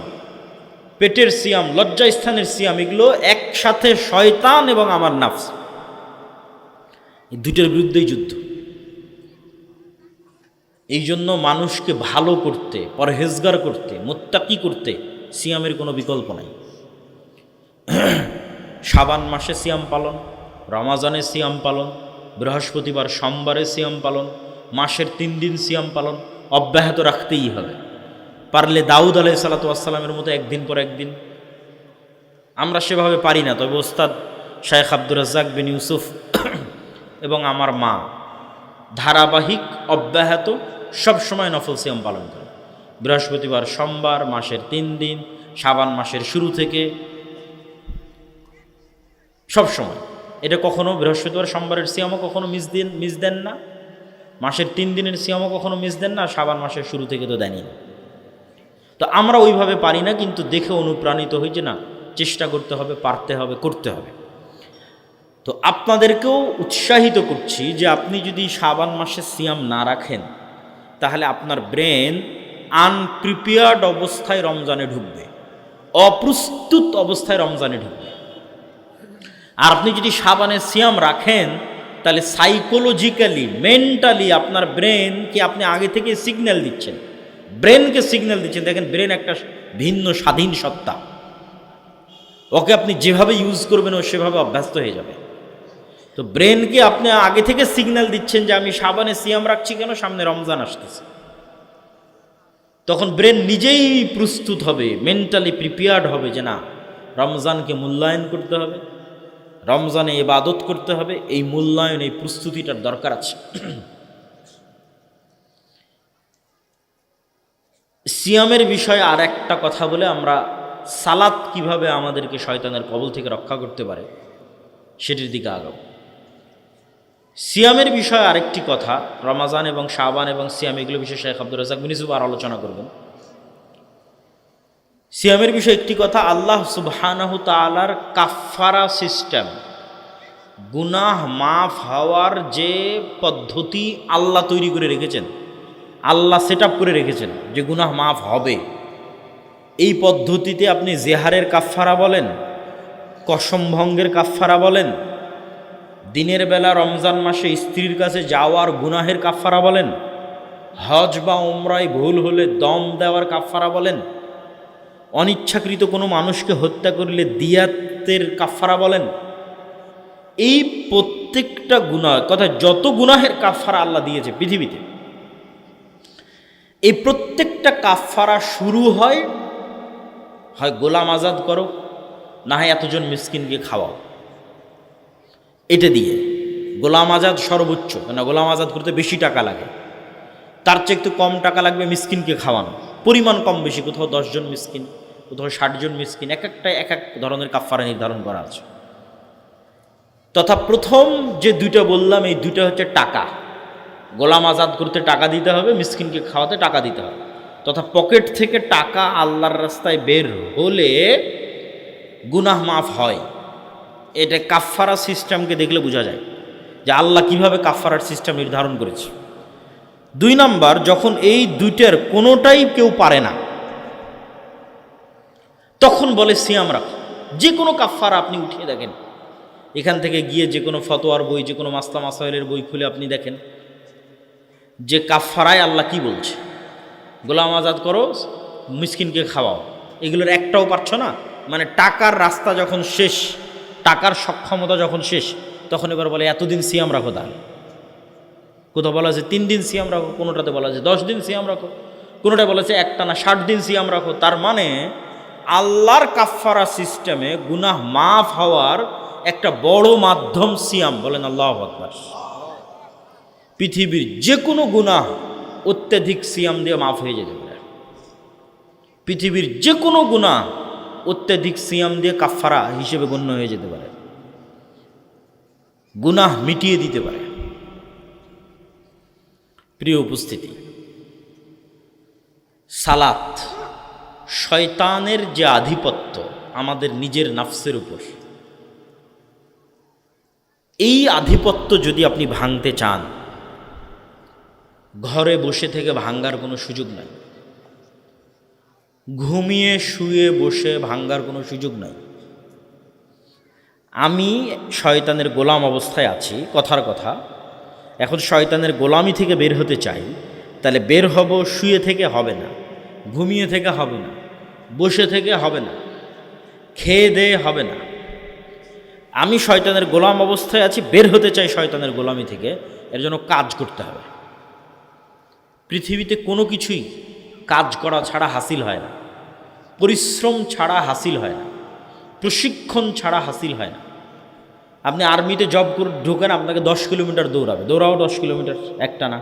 পেটের সিয়াম, লজ্জাস্থানের সিয়াম, এগুলো একসাথে শয়তান এবং আমার নাফস, এই দুটোর বিরুদ্ধেই যুদ্ধ। এই জন্য মানুষকে ভালো করতে, পরহেজগার করতে, মুত্তাকি করতে সিয়ামের কোনো বিকল্প নাই। শাবান মাসে সিয়াম পালন, রমাজানে সিয়াম পালন, বৃহস্পতিবার সোমবারে সিয়াম পালন, মাসের 3 দিন সিয়াম পালন অব্যাহত রাখতেই হবে। পারলে দাউদ আলাইহিস সালাতু ওয়াস সালামের মতো একদিন পর একদিন। আমরা সেভাবে পারি না, তবে ওস্তাদ শায়েখ আব্দুর রাজ্জাক বিন ইউসুফ এবং আমার মা ধারাবাহিক অব্যাহত সবসময় নফল সিয়াম পালন করে। বৃহস্পতিবার সোমবার, মাসের 3 দিন, শাবান মাসের শুরু থেকে সবসময়। এটা কখনো বৃহস্পতিবার সোমবারের সিয়ামও কখনো মিস দেন না, মাসের 3 দিনের সিয়ামও কখনো মিস দেন না, শাবান মাসের শুরু থেকে তো দেনই না। তো আমরা ওইভাবে পারি না, কিন্তু দেখে অনুপ্রাণিত হই যে না, চেষ্টা করতে হবে, পারতে হবে, করতে হবে। তো আপনাদেরকেও উৎসাহিত করছি যে আপনি যদি শাবান মাসে সিয়াম না রাখেন তাহলে আপনার ব্রেন আনপ্রিপেয়ার্ড অবস্থায় রমজানে ঢুকবে, অপ্রস্তুত অবস্থায় রমজানে ঢুকবে। আর আপনি যদি শাবানে সিয়াম রাখেন তাহলে সাইকোলজিক্যালি, মেন্টালি আপনার ব্রেনকে আপনি আগে থেকে সিগন্যাল দিচ্ছেন, ব্রেনকে সিগন্যাল দিচ্ছেন। দেখেন, ব্রেন একটা ভিন্ন স্বাধীন সত্তা, ওকে আপনি যেভাবে ইউজ করবেন ও সেভাবে অভ্যস্ত হয়ে যাবে। তো ব্রেনকে আপনি আগে থেকে সিগন্যাল দিচ্ছেন যে আমি শাবানে সিয়াম রাখছি কেন, সামনে রমজান আসতেছে। তখন ব্রেন নিজেই প্রস্তুত হবে, মেন্টালি প্রিপেয়ার্ড হবে যে না, রমজানকে মূল্যায়ন করতে হবে, রমজানে ইবাদত করতে হবে, এই মূল্যায়ন, এই প্রস্তুতিটার দরকার আছে। সিয়ামের বিষয়ে আর একটা কথা বলে আমরা সালাত কিভাবে আমাদেরকে শয়তানের কবল থেকে রক্ষা করতে পারে সেটির দিকে আগাবো। সিয়ামের বিষয়ে আরেকটি কথা, রমাজান এবং শাবান এবং সিয়াম, এগুলো বিষয়ে শেখ আব্দুর রাজ্জাক বিন ইউসুফ আর আলোচনা করবেন। সিয়ামের বিষয়ে একটি কথা, আল্লাহ সুবহানাহু তাআলার কাফফারা সিস্টেম, গুনাহ মাফ হওয়ার যে পদ্ধতি আল্লাহ তৈরি করে রেখেছেন, আল্লাহ সেট আপ করে রেখেছেন যে গুনাহ মাফ হবে। এই পদ্ধতিতে আপনি জেহারের কাফফারা বলেন, কসম ভঙ্গের কাফফারা বলেন, দিনের বেলা রমজান মাসে স্ত্রীর কাছে যাওয়ার গুনাহের কাফফারা বলেন, হজ বা উমরায় ভুল হলে দম দেওয়ার কাফফারা বলেন, অনিচ্ছাকৃত কোনো মানুষকে হত্যা করলে দিয়াতের কাফফারা বলেন, এই প্রত্যেকটা গুনাহ, কথা যত গুনাহের কাফফারা আল্লাহ দিয়েছে পৃথিবীতে, এই প্রত্যেকটা কাফফারা শুরু হয় গোলাম আজাদ করো, না হয় এতজন মিসকিনকে খাওয়াও। এটা দিয়ে গোলাম আজাদ সর্বোচ্চ, না গোলাম আজাদ করতে বেশি টাকা লাগে, তার চেয়ে একটু কম টাকা লাগবে মিসকিনকে খাওয়ানো, পরিমাণ কম বেশি, কোথাও 10 জন মিসকিন, কোথাও 60 জন মিসকিন, এক একটা এক এক ধরনের কাফফারা নির্ধারণ করা আছে। তথা প্রথম যে দুইটা বললাম, এই দুইটা হচ্ছে টাকা, গোলাম আজাদ করতে টাকা দিতে হবে, মিসকিনকে খাওয়াতে টাকা দিতে হবে। তথা পকেট থেকে টাকা আল্লাহর রাস্তায় বের হলে গুনাহ মাফ হয়। এটা কাফফারা সিস্টেমকে দেখলে বোঝা যায় যে আল্লাহ কিভাবে কাফফারার সিস্টেম নির্ধারণ করেছে। 2 নাম্বার, যখন এই দুইটার কোনোটাই কেউ পারে না তখন বলে সিয়াম রাখো। যে কোনো কাফফারা আপনি উঠিয়ে দেখেন, এখান থেকে গিয়ে যে কোনো ফতোয়ার বই, যে কোনো মাসলা মাসাইলের বই খুলে আপনি দেখেন যে কাফফারায় আল্লাহ কি বলছে। গোলাম আজাদ করো, মিসকিনকে খাওয়াও, এগুলোর একটাও পারছো না। মানে টাকার রাস্তা যখন শেষ, টাকার সক্ষমতা যখন শেষ, তখন এবার বলে এতদিন সিয়াম রাখো। তাহলে কোথাও বলা আছে 3 দিন সিয়াম রাখো, কোনোটাতে বলা আছে 10 দিন সিয়াম রাখো, কোনোটায় বলা আছে একটানা 60 দিন সিয়াম রাখো। তার মানে আল্লাহর কাফফারা সিস্টেমে গুনাহ মাফ হওয়ার একটা বড় মাধ্যম সিয়াম। বলেন আল্লাহু আকবার। পৃথিবীর যে কোনো গুনাহ অত্যাধিক সিয়াম দিয়ে মাফ হয়ে যেতে পারে। পৃথিবীর যে কোনো গুনাহ অত্যাধিক সিয়াম দিয়ে কাফফারা হিসেবে গণ্য হয়ে যেতে পারে, গুনাহ মিটিয়ে দিতে পারে। প্রিয় উপস্থিতি, সালাত শয়তানের যে আধিপত্য আমাদের নিজের নাফসের উপর, এই আধিপত্য যদি আপনি ভাঙতে চান, ঘরে বসে থেকে ভাঙ্গার কোনো সুযোগ নাই, ঘুমিয়ে শুয়ে বসে ভাঙ্গার কোনো সুযোগ নাই। আমি শয়তানের গোলাম অবস্থায় আছি, কথার কথা। এখন শয়তানের গোলামি থেকে বের হতে চাই, তাহলে বের হব শুয়ে থেকে হবে না, ঘুমিয়ে থেকে হবে না, বসে থেকে হবে না, খেয়ে দেয়ে হবে না। আমি শয়তানের গোলাম অবস্থায় আছি, বের হতে চাই শয়তানের গোলামি থেকে, এর জন্য কাজ করতে হবে। পৃথিবীতে কোনো কিছুই কাজ করা ছাড়া হাসিল হয় না, পরিশ্রম ছাড়া হাসিল হয় না, প্রশিক্ষণ ছাড়া হাসিল হয় না। আপনি আর্মিতে জব করে ঢোকেন, আপনাকে 10 কিলোমিটার দৌড়াবে, দৌড়াও 10 কিলোমিটার একটানা,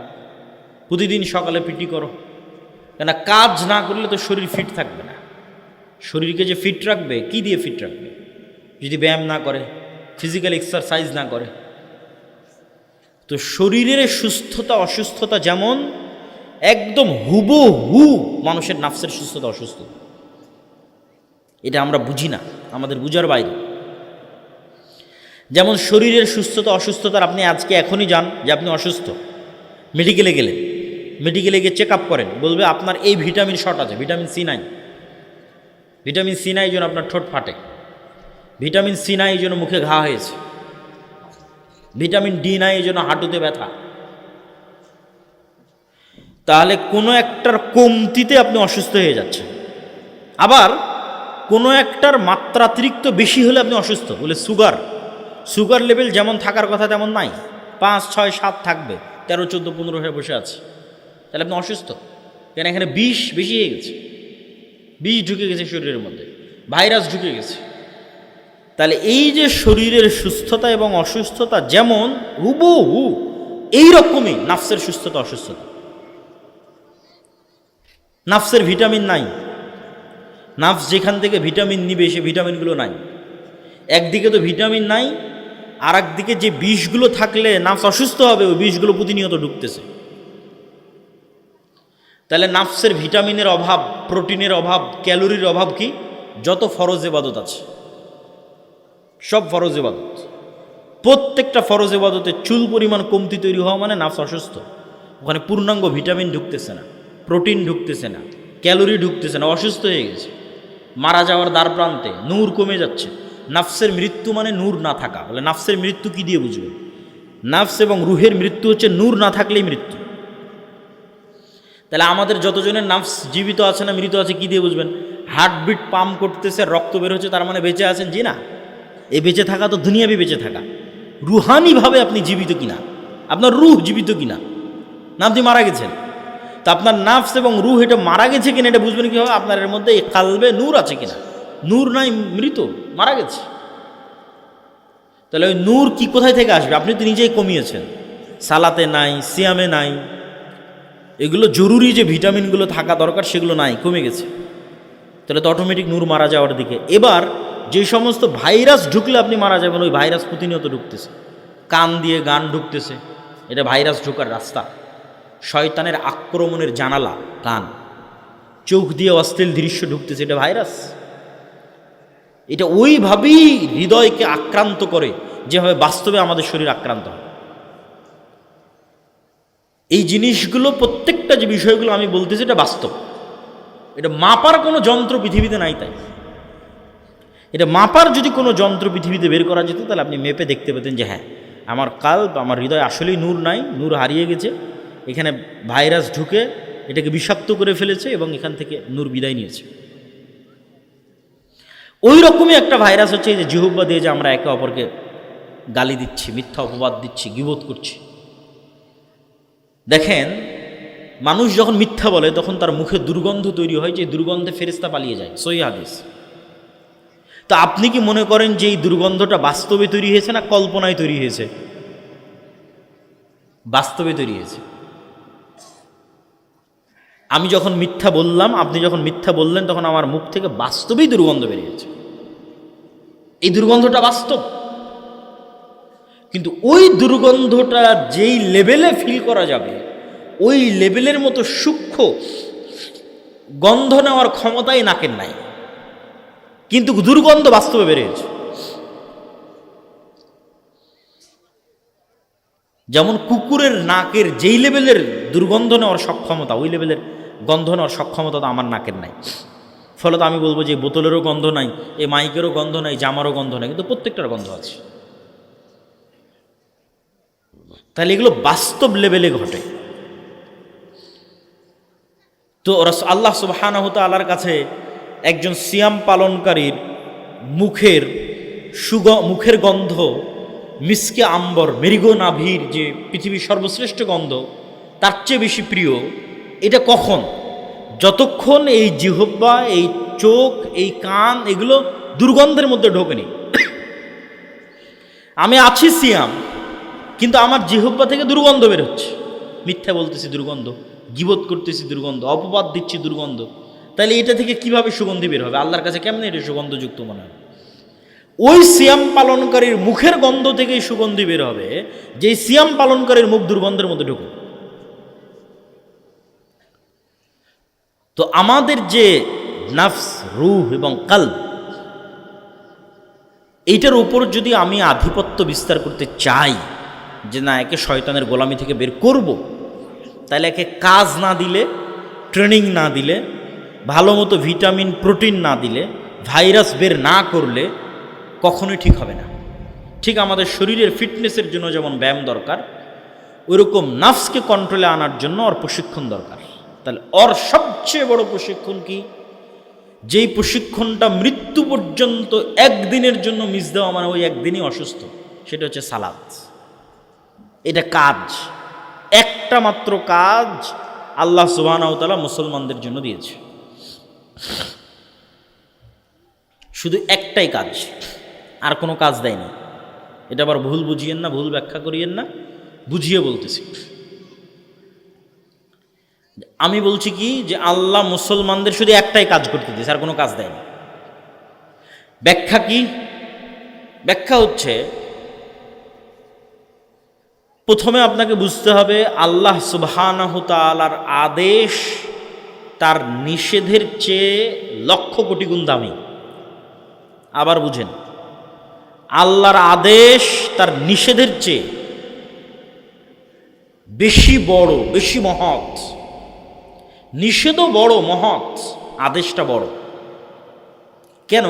প্রতিদিন সকালে পিটি করো। কেন? কাজ না করলে তো শরীর ফিট থাকবে না। শরীরকে যে ফিট রাখবে, কি দিয়ে ফিট রাখবে? যদি ব্যায়াম না করে, ফিজিক্যাল এক্সারসাইজ না করে। তো শরীরের সুস্থতা অসুস্থতা যেমন, একদম হুবহু মানুষের নাফসের সুস্থতা অসুস্থতা। এটা আমরা বুঝি না, আমাদের বুঝার বাইরে। যেমন শরীরের সুস্থতা অসুস্থতার, আপনি আজকে এখনই যান যে আপনি অসুস্থ, মেডিকেলে গেলেন, মেডিকেলে গিয়ে চেক আপ করেন, বলবে আপনার এই ভিটামিন শর্ট আছে, ভিটামিন সি নাই। ভিটামিন সি নাই এই জন্য আপনার ঠোঁট ফাটে, ভিটামিন সি নাই এই জন্য মুখে ঘা হয়েছে, ভিটামিন ডি নাই এই জন্য হাঁটুতে ব্যথা। তাহলে কোনো একটার কমতিতে আপনি অসুস্থ হয়ে যাচ্ছেন। আবার কোনো একটার মাত্রাতিরিক্ত বেশি হলে আপনি অসুস্থ। বলে সুগার লেভেল যেমন থাকার কথা তেমন নাই, 5, 6, 7 থাকবে, 13, 14, 15 হয়ে বসে আছে, তাহলে আপনি অসুস্থ। কেন? এখানে বিষ বেশি হয়ে গেছে, বিষ ঢুকে গেছে শরীরের মধ্যে, ভাইরাস ঢুকে গেছে। তাহলে এই যে শরীরের সুস্থতা এবং অসুস্থতা যেমন হুবহু, এইরকমই নাফসের সুস্থতা অসুস্থতা। নাফসের ভিটামিন নাই, নাফস যেখান থেকে ভিটামিন নিবে সে ভিটামিনগুলো নাই। একদিকে তো ভিটামিন নাই, আর একদিকে যে বিষগুলো থাকলে নাফস অসুস্থ হবে, ওই বিষগুলো প্রতিনিয়ত ঢুকতেছে। তাহলে নাফসের ভিটামিনের অভাব, প্রোটিনের অভাব, ক্যালোরির অভাব কি? যত ফরজ ইবাদত আছে সব ফরজ ইবাদত, প্রত্যেকটা ফরজ ইবাদতে চুল পরিমাণ কমতি তৈরি হওয়া মানে নাফস অসুস্থ। ওখানে পূর্ণাঙ্গ ভিটামিন ঢুকতেছে না, প্রোটিন ঢুকতেছে না, ক্যালোরি ঢুকতেছে না, অসুস্থ হয়ে গেছে, মারা যাওয়ার দ্বার প্রান্তে, নূর কমে যাচ্ছে। নাফসের মৃত্যু মানে নূর না থাকা। বলে নাফসের মৃত্যু কি দিয়ে বুঝবে? নাফস এবং রুহের মৃত্যু হচ্ছে নূর না থাকলেই মৃত্যু। তাহলে আমাদের যতজনের নাফস জীবিত আছে না মৃত আছে কি দিয়ে বুঝবেন? হার্টবিট পাম্প করতেছে, রক্ত বের হচ্ছে, তার মানে বেঁচে আছেন? জি না। এই বেঁচে থাকা তো দুনিয়াবি বেঁচে থাকা, রুহানিভাবে আপনি জীবিত কিনা, আপনার রুহ জীবিত কিনা, না আপনি মারা গেছেন। তা আপনার নাফস এবং রুহ এটা মারা গেছে কিনা এটা বুঝবেন কীভাবে? আপনার এর মধ্যে কালবে নূর আছে কিনা। নূর নাই, মৃত, মারা গেছে। তাহলে ওই নূর কি কোথায় থেকে আসবে? আপনি তো নিজেই কমিয়েছেন, সালাতে নাই, সিয়ামে নাই, এগুলো জরুরি যে ভিটামিনগুলো থাকা দরকার সেগুলো নাই, কমে গেছে। তাহলে তো অটোমেটিক নূর মারা যাওয়ার দিকে। এবার যে সমস্ত ভাইরাস ঢুকলে আপনি মারা যাবেন, ওই ভাইরাস প্রতিনিয়ত ঢুকতেছে। কান দিয়ে গান ঢুকতেছে, এটা ভাইরাস ঢোকার রাস্তা। শয়তানের আক্রমণের জানালা কান। চোখ দিয়ে অশ্লীল দৃশ্য ঢুকতেছে, এটা ভাইরাস। এটা ওইভাবেই হৃদয়কে আক্রান্ত করে যেভাবে বাস্তবে আমাদের শরীর আক্রান্ত হয়। এই জিনিসগুলো প্রত্যেকটা যে বিষয়গুলো আমি বলতেছি এটা বাস্তব। এটা মাপার কোনো যন্ত্র পৃথিবীতে নাই। তাই এটা মাপার যদি কোনো যন্ত্র পৃথিবীতে বের করা যেত তাহলে আপনি মেপে দেখতে পেতেন যে হ্যাঁ, আমার কাল্ব, আমার হৃদয় আসলেই নূর নাই, নূর হারিয়ে গেছে, এখানে ভাইরাস ঢুকে এটাকে বিষাক্ত করে ফেলেছে এবং এখান থেকে নূর বিদায় নিয়েছে। ওই রকমই একটা ভাইরাস হচ্ছে এই যে জিহ্বা দিয়ে যে আমরা একে অপরকে গালি দিচ্ছি, মিথ্যা অপবাদ দিচ্ছি, গীবত করছি। দেখেন, মানুষ যখন মিথ্যা বলে তখন তার মুখে দুর্গন্ধ তৈরি হয়, যে দুর্গন্ধে ফেরেশতা পালিয়ে যায়, সহিহ হাদিস। তো আপনি কি মনে করেন যে এই দুর্গন্ধটা বাস্তবে তৈরি হয়েছে না কল্পনায় তৈরি হয়েছে? বাস্তবে তৈরি হয়েছে। আমি যখন মিথ্যা বললাম, আপনি যখন মিথ্যা বললেন, তখন আমার মুখ থেকে বাস্তবেই দুর্গন্ধ বেরিয়েছে। এই দুর্গন্ধটা বাস্তব। কিন্তু ওই দুর্গন্ধটা যেই লেভেলে ফিল করা যাবে, ওই লেভেলের মতো সূক্ষ্ম গন্ধ নেওয়ার ক্ষমতাই নাকের নাই, কিন্তু দুর্গন্ধ বাস্তবে বেরিয়েছে। যেমন কুকুরের নাকের যেই লেভেলের দুর্গন্ধ নেওয়ার সক্ষমতা, ওই লেভেলের গন্ধ নেওয়ার সক্ষমতা তো আমার নাকের নাই। ফলে তো আমি বলবো যে বোতলেরও গন্ধ নাই, এই মাইকেরও গন্ধ নাই, জামারও গন্ধ নাই, কিন্তু প্রত্যেকটার গন্ধ আছে। তাহলে এগুলো বাস্তব লেভেলে ঘটে। তো আল্লাহ সুবহানাহু ওয়া তাআলার কাছে একজন সিয়াম পালনকারীর মুখের গন্ধ মিসকে আম্বর, মেরিগো নাভির যে পৃথিবীর সর্বশ্রেষ্ঠ গন্ধ, তার চেয়ে বেশি প্রিয়। এটা কখন? যতক্ষণ এই জিহ্বা, এই চোখ, এই কান এগুলো দুর্গন্ধের মধ্যে ঢোকেনি। আমি আছি সিয়াম, কিন্তু আমার জিহ্বা থেকে দুর্গন্ধ বের হচ্ছে, মিথ্যা বলতেছি দুর্গন্ধ, গীবত করতেছি দুর্গন্ধ, অপবাদ দিচ্ছি দুর্গন্ধ। তাহলে এটা থেকে কিভাবে সুগন্ধি বের হবে? আল্লাহর কাছে কেমনে এটা সুগন্ধযুক্ত মনে হয়? ওই সিয়াম পালনকারীর মুখের গন্ধ থেকেই সুগন্ধি বের হবে, যে সিয়াম পালনকারীর মুখ দুর্গন্ধের মধ্যে ঢুকে। তো আমাদের যে নফস, রূহ এবং কলব, এইটার উপর যদি আমি আধিপত্য বিস্তার করতে চাই, যে না একে শয়তানের গোলামি থেকে বের করব, তাহলে একে কাজ না দিলে, ট্রেনিং না দিলে, ভালো মতো ভিটামিন প্রোটিন না দিলে, ভাইরাস বের না করলে কখনোই ঠিক হবে না। ঠিক আমাদের শরীরের ফিটনেসের জন্য যেমন ব্যায়াম দরকার, ওইরকম নফসকে কন্ট্রোলে আনার জন্য ওর প্রশিক্ষণ দরকার। তাহলে ওর সবচেয়ে বড় প্রশিক্ষণ কি? যেই প্রশিক্ষণটা মৃত্যু পর্যন্ত একদিনের জন্য মিস দেওয়া মানে ওই একদিনই অসুস্থ, সেটা হচ্ছে সালাত। এটা কাজ, একটা মাত্র কাজ আল্লাহ সুবহানাহু ওয়া তাআলা মুসলমানদের জন্য দিয়েছে, শুধু একটাই কাজ, আর কোনো কাজ দেয়নি। এটা আবার ভুল বুঝিয়েন না, ভুল ব্যাখ্যা করিয়েন না, বুঝিয়ে বলতেছি। আমি বলছি কি, যে আল্লাহ মুসলমানদের শুধু একটাই কাজ করতে দিয়েছে, আর কোনো কাজ দেয়নি। ব্যাখ্যা কি? ব্যাখ্যা হচ্ছে, প্রথমে আপনাকে বুঝতে হবে আল্লাহ সুবহানাহু তাআলার আদেশ তার নিষেধের চেয়ে লক্ষ কোটি গুণ দামি। আবার বুঝেন, আল্লাহর আদেশ তার নিষেধের চেয়ে বেশি বড়, বেশি মহৎ। নিষেধও বড় মহৎ, আদেশটা বড়। কেন?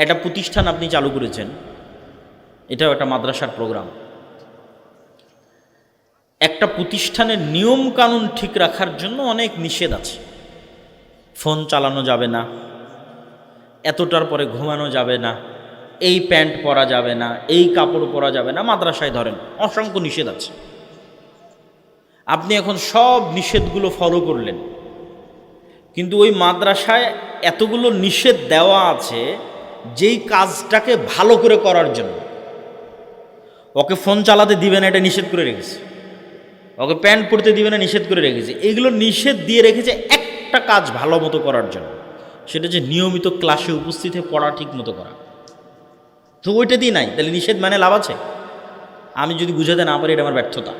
একটা প্রতিষ্ঠান আপনি চালু করেছেন, এটাও একটা মাদ্রাসার প্রোগ্রাম। একটা প্রতিষ্ঠানের নিয়ম কানুন ঠিক রাখার জন্য অনেক নিষেধ আছে। ফোন চালানো যাবে না, এতটার পরে ঘুমানো যাবে না, এই প্যান্ট পরা যাবে না, এই কাপড় পরা যাবে না। মাদ্রাসায় ধরেন অসংখ্য নিষেধ আছে। আপনি এখন সব নিষেধগুলো ফলো করলেন, কিন্তু ওই মাদ্রাসায় এতগুলো নিষেধ দেওয়া আছে যেই কাজটাকে ভালো করে করার জন্য। ওকে ফোন চালাতে দিবে না, এটা নিষেধ করে রেখেছে। ওকে প্যান্ট পরতে দিবে না, নিষেধ করে রেখেছে। এইগুলো নিষেধ দিয়ে রেখেছে একটা কাজ ভালো মতো করার জন্য, সেটা যে নিয়মিত ক্লাসে উপস্থিত হয়ে পড়া ঠিক মতো করা। তো ওইটা দিয়ে নাই, তাহলে নিষেধ মানে লাভ আছে? আমি যদি বুঝাতে না পারি, এটা আমার ব্যর্থতা।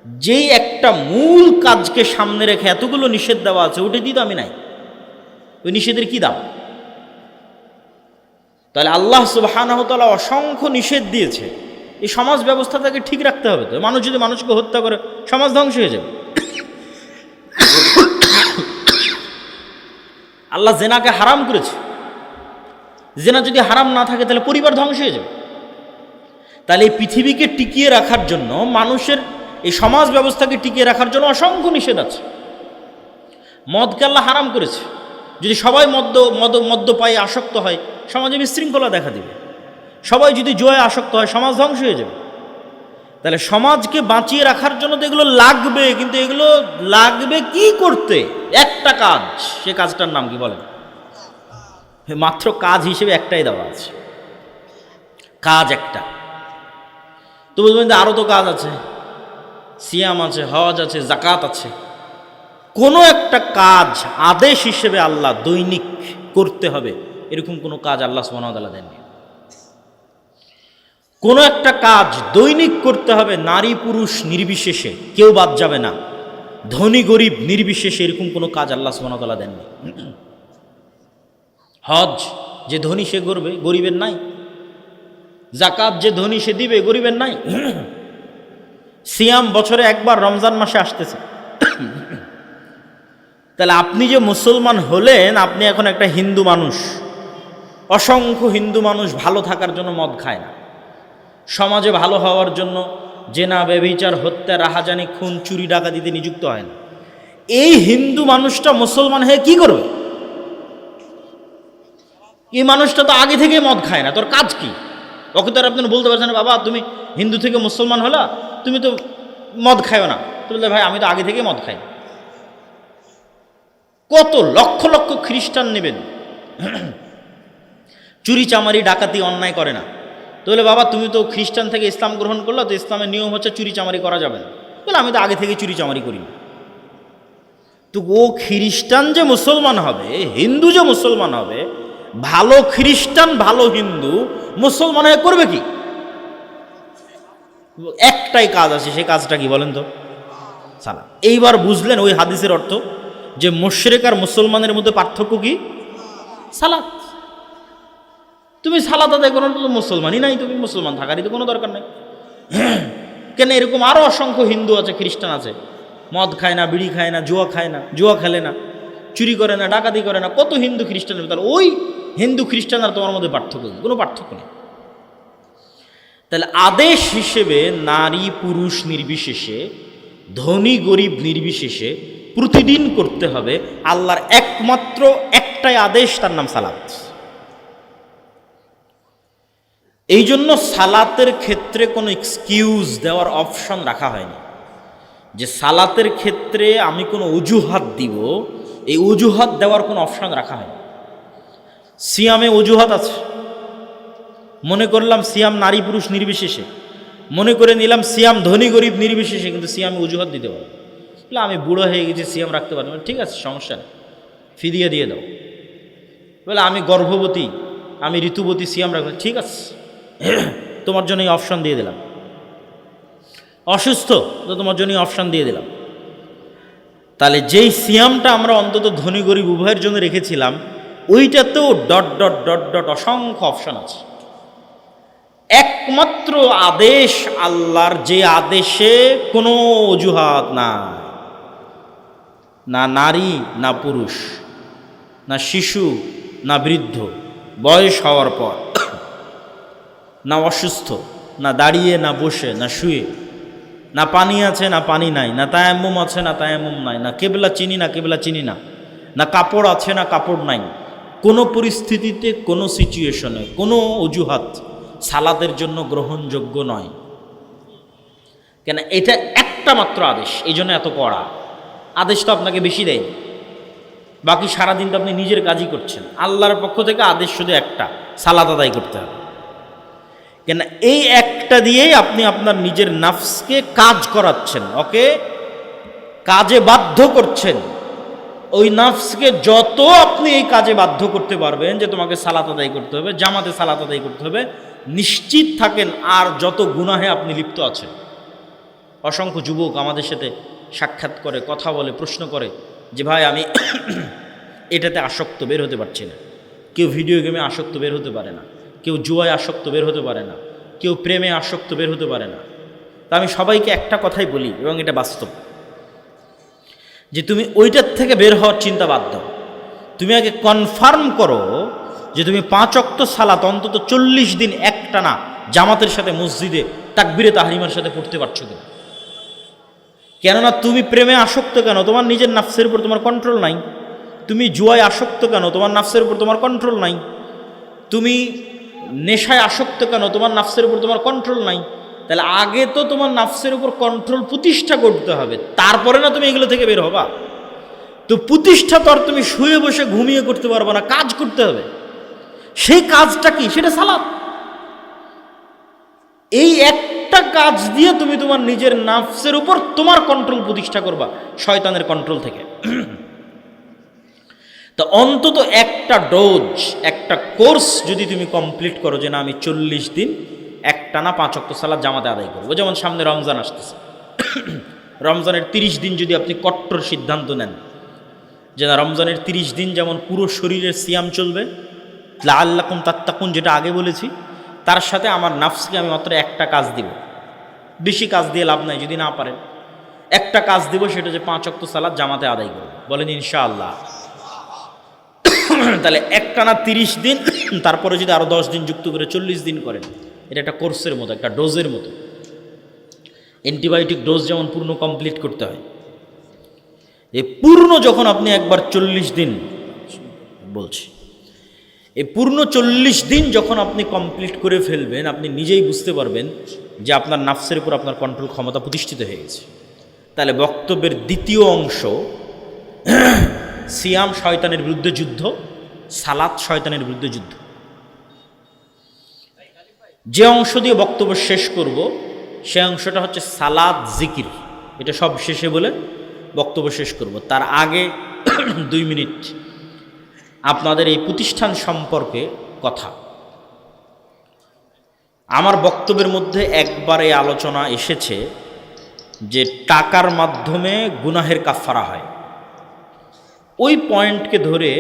যেই একটা মূল কাজকে সামনে রেখে এতগুলো নিষেধ দেওয়া আছে, ওইটা দিয়ে তো আমি নাই, ওই নিষেধের কি দাম? তাহলে আল্লাহ সুবহানাহু ওয়া তাআলা অসংখ্য নিষেধ দিয়েছে, এই সমাজ ব্যবস্থাটাকে ঠিক রাখতে হবে। তো মানুষ যদি মানুষকে হত্যা করে, সমাজ ধ্বংস হয়ে যাবে। আল্লাহ জেনাকে হারাম করেছে, জেনা যদি হারাম না থাকে তাহলে পরিবার ধ্বংস হয়ে যাবে। তাহলে এই পৃথিবীকে টিকিয়ে রাখার জন্য মানুষের এই সমাজ ব্যবস্থাকে টিকিয়ে রাখার জন্য অসংখ্য নিষেধ আছে। মদকে আল্লাহ হারাম করেছে। যদি সবাই মদ্যপায়ে আসক্ত হয়, সমাজে বিশৃঙ্খলা দেখা দিবে। সবাই যদি জুয়ায় আসক্ত হয়, সমাজ ধ্বংস হয়ে যাবে। তাহলে সমাজকে বাঁচিয়ে রাখার জন্য তো এগুলো লাগবে, কিন্তু এগুলো লাগবে কি করতে? একটা কাজ, সে কাজটার নাম কি বলেন? মাত্র কাজ হিসেবে একটাই দেওয়া আছে, কাজ একটা। তো বলবেন যে আরও তো কাজ আছে, সিয়াম আছে, হজ আছে, জাকাত আছে। কোনো একটা কাজ আদেশ হিসেবে আল্লাহ দৈনিক করতে হবে, এরকম কোনো কাজ আল্লাহ সুবহানাহু ওয়া তাআলা দেননি। কোনো একটা কাজ দৈনিক করতে হবে, নারী পুরুষ নির্বিশেষে, কেউ বাদ যাবে না, ধনী গরিব নির্বিশেষে, এরকম কোনো কাজ আল্লাহ সুবহানাহু ওয়া তাআলা দেননি। হজ যে ধনী সে করবে, গরিবের নাই। জাকাত যে ধনী সে দিবে, গরিবের নাই। সিয়াম বছরে একবার রমজান মাসে আসতেছে। তাহলে আপনি যে মুসলমান হলেন, আপনি এখন একটা হিন্দু মানুষ। অসংখ্য হিন্দু মানুষ ভালো থাকার জন্য মদ খায় না, সমাজে ভালো হওয়ার জন্য জেনা ব্যভিচার হত্যা রাহাজানি খুন চুরি ডাকাতিতে নিযুক্ত হয় না। এই হিন্দু মানুষটা মুসলমান হয়ে কি করবে? এই মানুষটা তো আগে থেকে মদ খায় না, তোর কাজ কি? ওকে তো আর আপনি বলতে পারছেন, বাবা তুমি হিন্দু থেকে মুসলমান হলা, তুমি তো মদ খায়ও না। তো বললে, ভাই আমি তো আগে থেকে মদ খাই। কত লক্ষ লক্ষ খ্রিস্টান নেবেন, চুরি চামারি ডাকাতি অন্যায় করে না। তো বলে, বাবা তুমি তো খ্রিস্টান থেকে ইসলাম গ্রহণ করলো, তো ইসলামের নিয়ম হচ্ছে চুরি চামারি করা যাবে না। বলে, আমি তো আগে থেকে চুরি চামারি করি না। তো ও খ্রিস্টান যে মুসলমান হবে, হিন্দু যে মুসলমান হবে, ভালো খ্রিস্টান ভালো হিন্দু মুসলমান হয়ে করবে কি? একটাই কাজ আছে, সেই কাজটা কি বলেন তো? সালাত। এইবার বুঝলেন ওই হাদিসের অর্থ, যে মুশরিক আর মুসলমানের মধ্যে পার্থক্য কি? সালাত। তুমি সালাত আদায় করো, তো মুসলমানই নাই, তুমি মুসলমান থাকারই তো কোনো দরকার নেই। কেন এরকম আরো অসংখ্য হিন্দু আছে, খ্রিস্টান আছে, মদ খায় না, বিড়ি খায় না, জুয়া খায় না, জুয়া খেলে না, চুরি করে না, ডাকাতি করে না, কত হিন্দু খ্রিস্টানের। তাহলে ওই হিন্দু খ্রিস্টান আর তোমার মধ্যে পার্থক্য, কোনো পার্থক্য নেই। তাহলে আদেশ হিসেবে নারী পুরুষ নির্বিশেষে, ধনী গরিব নির্বিশেষে প্রতিদিন করতে হবে আল্লাহর একমাত্র একটাই আদেশ, তার নাম সালাত। এই জন্য সালাতের ক্ষেত্রে কোনো এক্সকিউজ দেওয়ার অপশন রাখা হয়নি, যে সালাতের ক্ষেত্রে আমি কোনো অজুহাত দিব, এই অজুহাত দেওয়ার কোনো অপশন রাখা হয়নি। সিয়ামে অজুহাত আছে, মনে করলাম সিয়াম নারী পুরুষ নির্বিশেষে, মনে করে নিলাম সিয়াম ধনী গরিব নির্বিশেষে, কিন্তু সিয়ামে অজুহাত দিতে পারবো। বলে, আমি বুড়ো হয়ে গেছি, সিয়াম রাখতে পারবো। ঠিক আছে, সমস্যা নেই, ফিদিয়া দিয়ে দাও। বলে, আমি গর্ভবতী, আমি ঋতুবতী, সিয়াম রাখবো। ঠিক আছে, তোমার জন্য এই অপশন দিয়ে দিলাম। অসুস্থ, তো তোমার জন্য অপশন দিয়ে দিলাম। তাহলে যেই সিয়ামটা আমরা অন্তত ধনী গরিব উভয়ের জন্য রেখেছিলাম, ওইটাতেও ডট ডট ডট ডট অসংখ্য অপশন আছে। একমাত্র আদেশ আল্লাহর, যে আদেশে কোনো অজুহাত নাই, না নারী না পুরুষ, না শিশু না বৃদ্ধ, বয়স হওয়ার পর, না অসুস্থ, না দাঁড়িয়ে না বসে না শুয়ে, না পানি আছে না পানি নাই, না তায়াম্মুম আছে না তায়াম্মুম নাই, না কেবলা চিনি না কেবলা চিনি না, না কাপড় আছে না কাপড় নাই। কোনো পরিস্থিতিতে, কোনো সিচুয়েশনে, কোনো অজুহাত সালাতের জন্য গ্রহণযোগ্য নয়। কেন? এটা একটা মাত্র আদেশ, এই জন্য এত কড়া আদেশ। তো আপনাকে বেশি দেয়, বাকি সারাদিন তো আপনি নিজের কাজই করছেন। আল্লাহর পক্ষ থেকে আদেশ শুধু একটা, সালাত আদায় করতে হবে। কেন? এই একটা দিয়েই আপনি আপনার নিজের নাফসকে কাজ করাচ্ছেন, ওকে কাজে বাধ্য করছেন। ওই নাফসকে যত আপনি এই কাজে বাধ্য করতে পারবেন যে তোমাকে সালাত আদায় করতে হবে, জামাতে সালাত আদায় করতে হবে, নিশ্চিত থাকেন আর যত গুনাহে আপনি লিপ্ত আছেন। অসংখ্য যুবক আমাদের সাথে সাক্ষাৎ করে, কথা বলে, প্রশ্ন করে যে ভাই আমি এটাতে আসক্ত, বের হতে পারছি না। কেউ ভিডিও গেমে আসক্ত, বের হতে পারে না। কেউ জুয়ায় আসক্ত, বের হতে পারে না। কেউ প্রেমে আসক্ত, বের হতে পারে না। তা আমি সবাইকে একটা কথাই বলি, এবং এটা বাস্তব, যে তুমি ওইটার থেকে বের হওয়ার চিন্তা বাদ দাও। তুমি আগে কনফার্ম করো যে তুমি 5 ওয়াক্ত সালাত অন্তত 40 দিন একটানা জামাতের সাথে মসজিদে তাকবীরে তাহরিমার সাথে পড়তে পারছো কিনা। কেননা তুমি প্রেমে আসক্ত কেন? তোমার নিজের নাফসের উপর তোমার কন্ট্রোল নাই। তুমি জুয়ায় আসক্ত কেন? তোমার নাফসের উপর তোমার কন্ট্রোল নাই। তুমি নেশায় আসক্ত কেন? তোমার নাফসের উপর তোমার কন্ট্রোল নাই। তাহলে আগে তো তোমার নাফসের উপর কন্ট্রোল প্রতিষ্ঠা করতে হবে, তারপরে না তুমি এগুলো থেকে বের হবা। তো প্রতিষ্ঠা তো আর তুমি শুয়ে বসে ঘুমিয়ে করতে পারবে না, কাজ করতে হবে। সেই কাজটা কি? সেটা সালাত। এই একটা কাজ দিয়ে তুমি তোমার নিজের নাফসের উপর তোমার কন্ট্রোল প্রতিষ্ঠা করবা শয়তানের কন্ট্রোল থেকে। তো অন্তত একটা ডোজ, একটা কোর্স যদি তুমি কমপ্লিট করো যে না আমি 40 দিন একটানা 5 ওয়াক্ত সালাত জামাতে আদায় করবো। যেমন সামনে রমজান আসতেছে, রমজানের 30 দিন যদি আপনি কট্টর সিদ্ধান্ত নেন যে না রমজানের 30 দিন যেমন পুরো শরীরের সিয়াম চলবে, লাআল্লাকুম তাত্তাকুন যেটা আগে বলেছি, তার সাথে আমার নাফসকে আমি মাত্র একটা কাজ দিব। বেশি কাজ দিয়ে লাভ নাই, যদি না পারেন একটা কাজ দিব, সেটা যে 5 ওয়াক্ত সালাত জামাতে আদায় করব। বলেন ইনশাআল্লাহ। তাহলে একটানা 30 দিন, তারপরে যদি আরো 10 দিন যুক্ত করে 40 দিন করেন, এটা একটা কোর্সের মতো, একটা ডোজের মতো। অ্যান্টিবায়োটিক ডোজ যেমন পূর্ণ কমপ্লিট করতে হয়, এই পূর্ণ যখন আপনি একবার 40 দিন বলছি, এই পূর্ণ 40 দিন যখন আপনি কমপ্লিট করে ফেলবেন, আপনি নিজেই বুঝতে পারবেন যে আপনার নাফসের উপর আপনার কন্ট্রোল ক্ষমতা প্রতিষ্ঠিত হয়ে গেছে। তাহলে বক্তব্যের দ্বিতীয় অংশ, সিয়াম শয়তানের বিরুদ্ধে যুদ্ধ, সালাত শয়তানের বিরুদ্ধে যুদ্ধ। যে অংশ দিয়ে বক্তব্য শেষ করব সে অংশটা হচ্ছে সালাত জিকির। এটা সব শেষে বলে বক্তব্য শেষ করব। তার আগে 2 মিনিট আপনাদের এই প্রতিষ্ঠান সম্পর্কে কথা। আমার বক্তব্যের মধ্যে একবার এই আলোচনা এসেছে যে টাকার মাধ্যমে গুনাহের কাফারা হয়। ওই পয়েন্টকে ধরে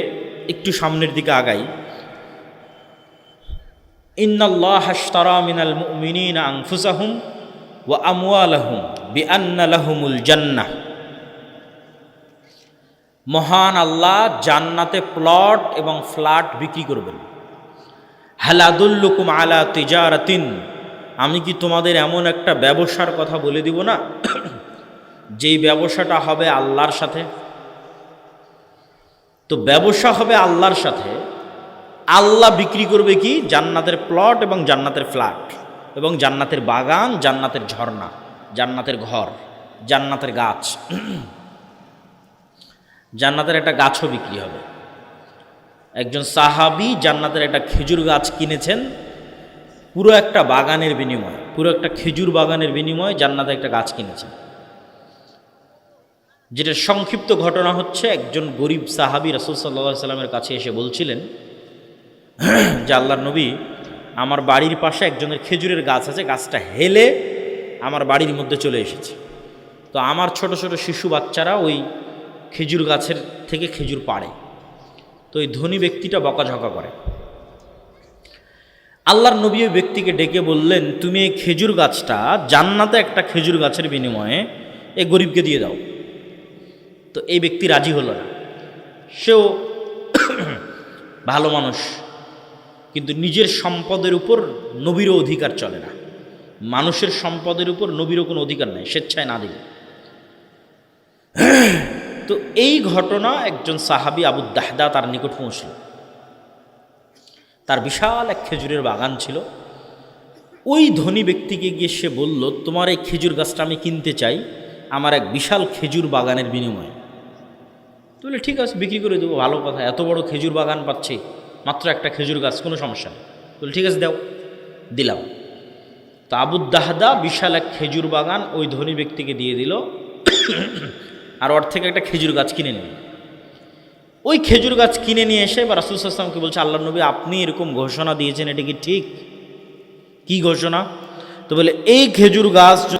একটু সামনের দিকে আগাই। ইন্নাল্লাহা আশতারা মিনাল মুমিনিনা আনফুসাহুম ওয়া আমওয়ালাহুম বিআন্না লাহুমুল জান্নাহ। মহান আল্লাহ জান্নাতে প্লট এবং ফ্ল্যাট বিক্রি করবেন। হাল আদুল্লুকুম আলা তিজারাতিন, আমি কি তোমাদের এমন একটা ব্যবসার কথা বলে দিব না যেই ব্যবসাটা হবে আল্লাহর সাথে। তো ব্যবসা হবে আল্লাহর সাথে, আল্লাহ বিক্রি করবে কি? জান্নাতের প্লট এবং জান্নাতের ফ্ল্যাট এবং জান্নাতের বাগান, জান্নাতের ঝর্ণা, জান্নাতের ঘর, জান্নাতের গাছ। জান্নাতের একটা গাছও বিক্রি হবে। একজন সাহাবী জান্নাতের একটা খেজুর গাছ কিনেছেন পুরো একটা বাগানের বিনিময়ে, পুরো একটা খেজুর বাগানের বিনিময়ে জান্নাতে একটা গাছ কিনেছেন। যেটা সংক্ষিপ্ত ঘটনা হচ্ছে, একজন গরিব সাহাবী রাসূল সাল্লাল্লাহু আলাইহি সাল্লামের কাছে এসে বলছিলেন যে আল্লাহর নবী, আমার বাড়ির পাশে একজনের খেজুরের গাছ আছে, গাছটা হেলে আমার বাড়ির মধ্যে চলে এসেছে। তো আমার ছোট ছোট শিশু বাচ্চারা ওই খেজুর গাছের থেকে খেজুর পাড়ে। তো ওই ধনী ব্যক্তিটা বকাঝকা করে। আল্লাহর নবী ওই ব্যক্তিকে ডেকে বললেন, তুমি এই খেজুর গাছটা জান্নাতে একটা খেজুর গাছের বিনিময়ে এই গরিবকে দিয়ে দাও। তো এই ব্যক্তি রাজি হলো না। সেও ভালো মানুষ, কিন্তু নিজের সম্পদের উপর নবীরও অধিকার চলে না। মানুষের সম্পদের উপর নবীরও কোনো অধিকার নেই, স্বেচ্ছায় না দিলে। তো এই ঘটনা একজন সাহাবী আবু দাহদা তার নিকট পৌঁছল। তার বিশাল এক খেজুরের বাগান ছিল। ওই ধনী ব্যক্তিকে গিয়ে সে বলল, তোমার এই খেজুর গাছটা আমি কিনতে চাই আমার এক বিশাল খেজুর বাগানের বিনিময়ে। তো বলে ঠিক আছে, বিক্রি করে দেবো, ভালো কথা, এত বড় খেজুর বাগান পাচ্ছি, মাত্র একটা খেজুর গাছ, কোনো সমস্যা নেই। বলে ঠিক আছে, দাও, দিলাম। তো আবু দাহদা বিশাল এক খেজুর বাগান ওই ধনী ব্যক্তিকে দিয়ে দিল, আর ওর থেকে একটা খেজুর গাছ কিনে নিল। ওই খেজুর গাছ কিনে নিয়ে এসে বা রাসূল সাল্লাল্লাহু আলাইহি ওয়াসাল্লামকে বলছে, আল্লাহর নবী আপনি এরকম ঘোষণা দিয়েছেন, এটা কি ঠিক? কি ঘোষণা? তো বলে, এই খেজুর গাছ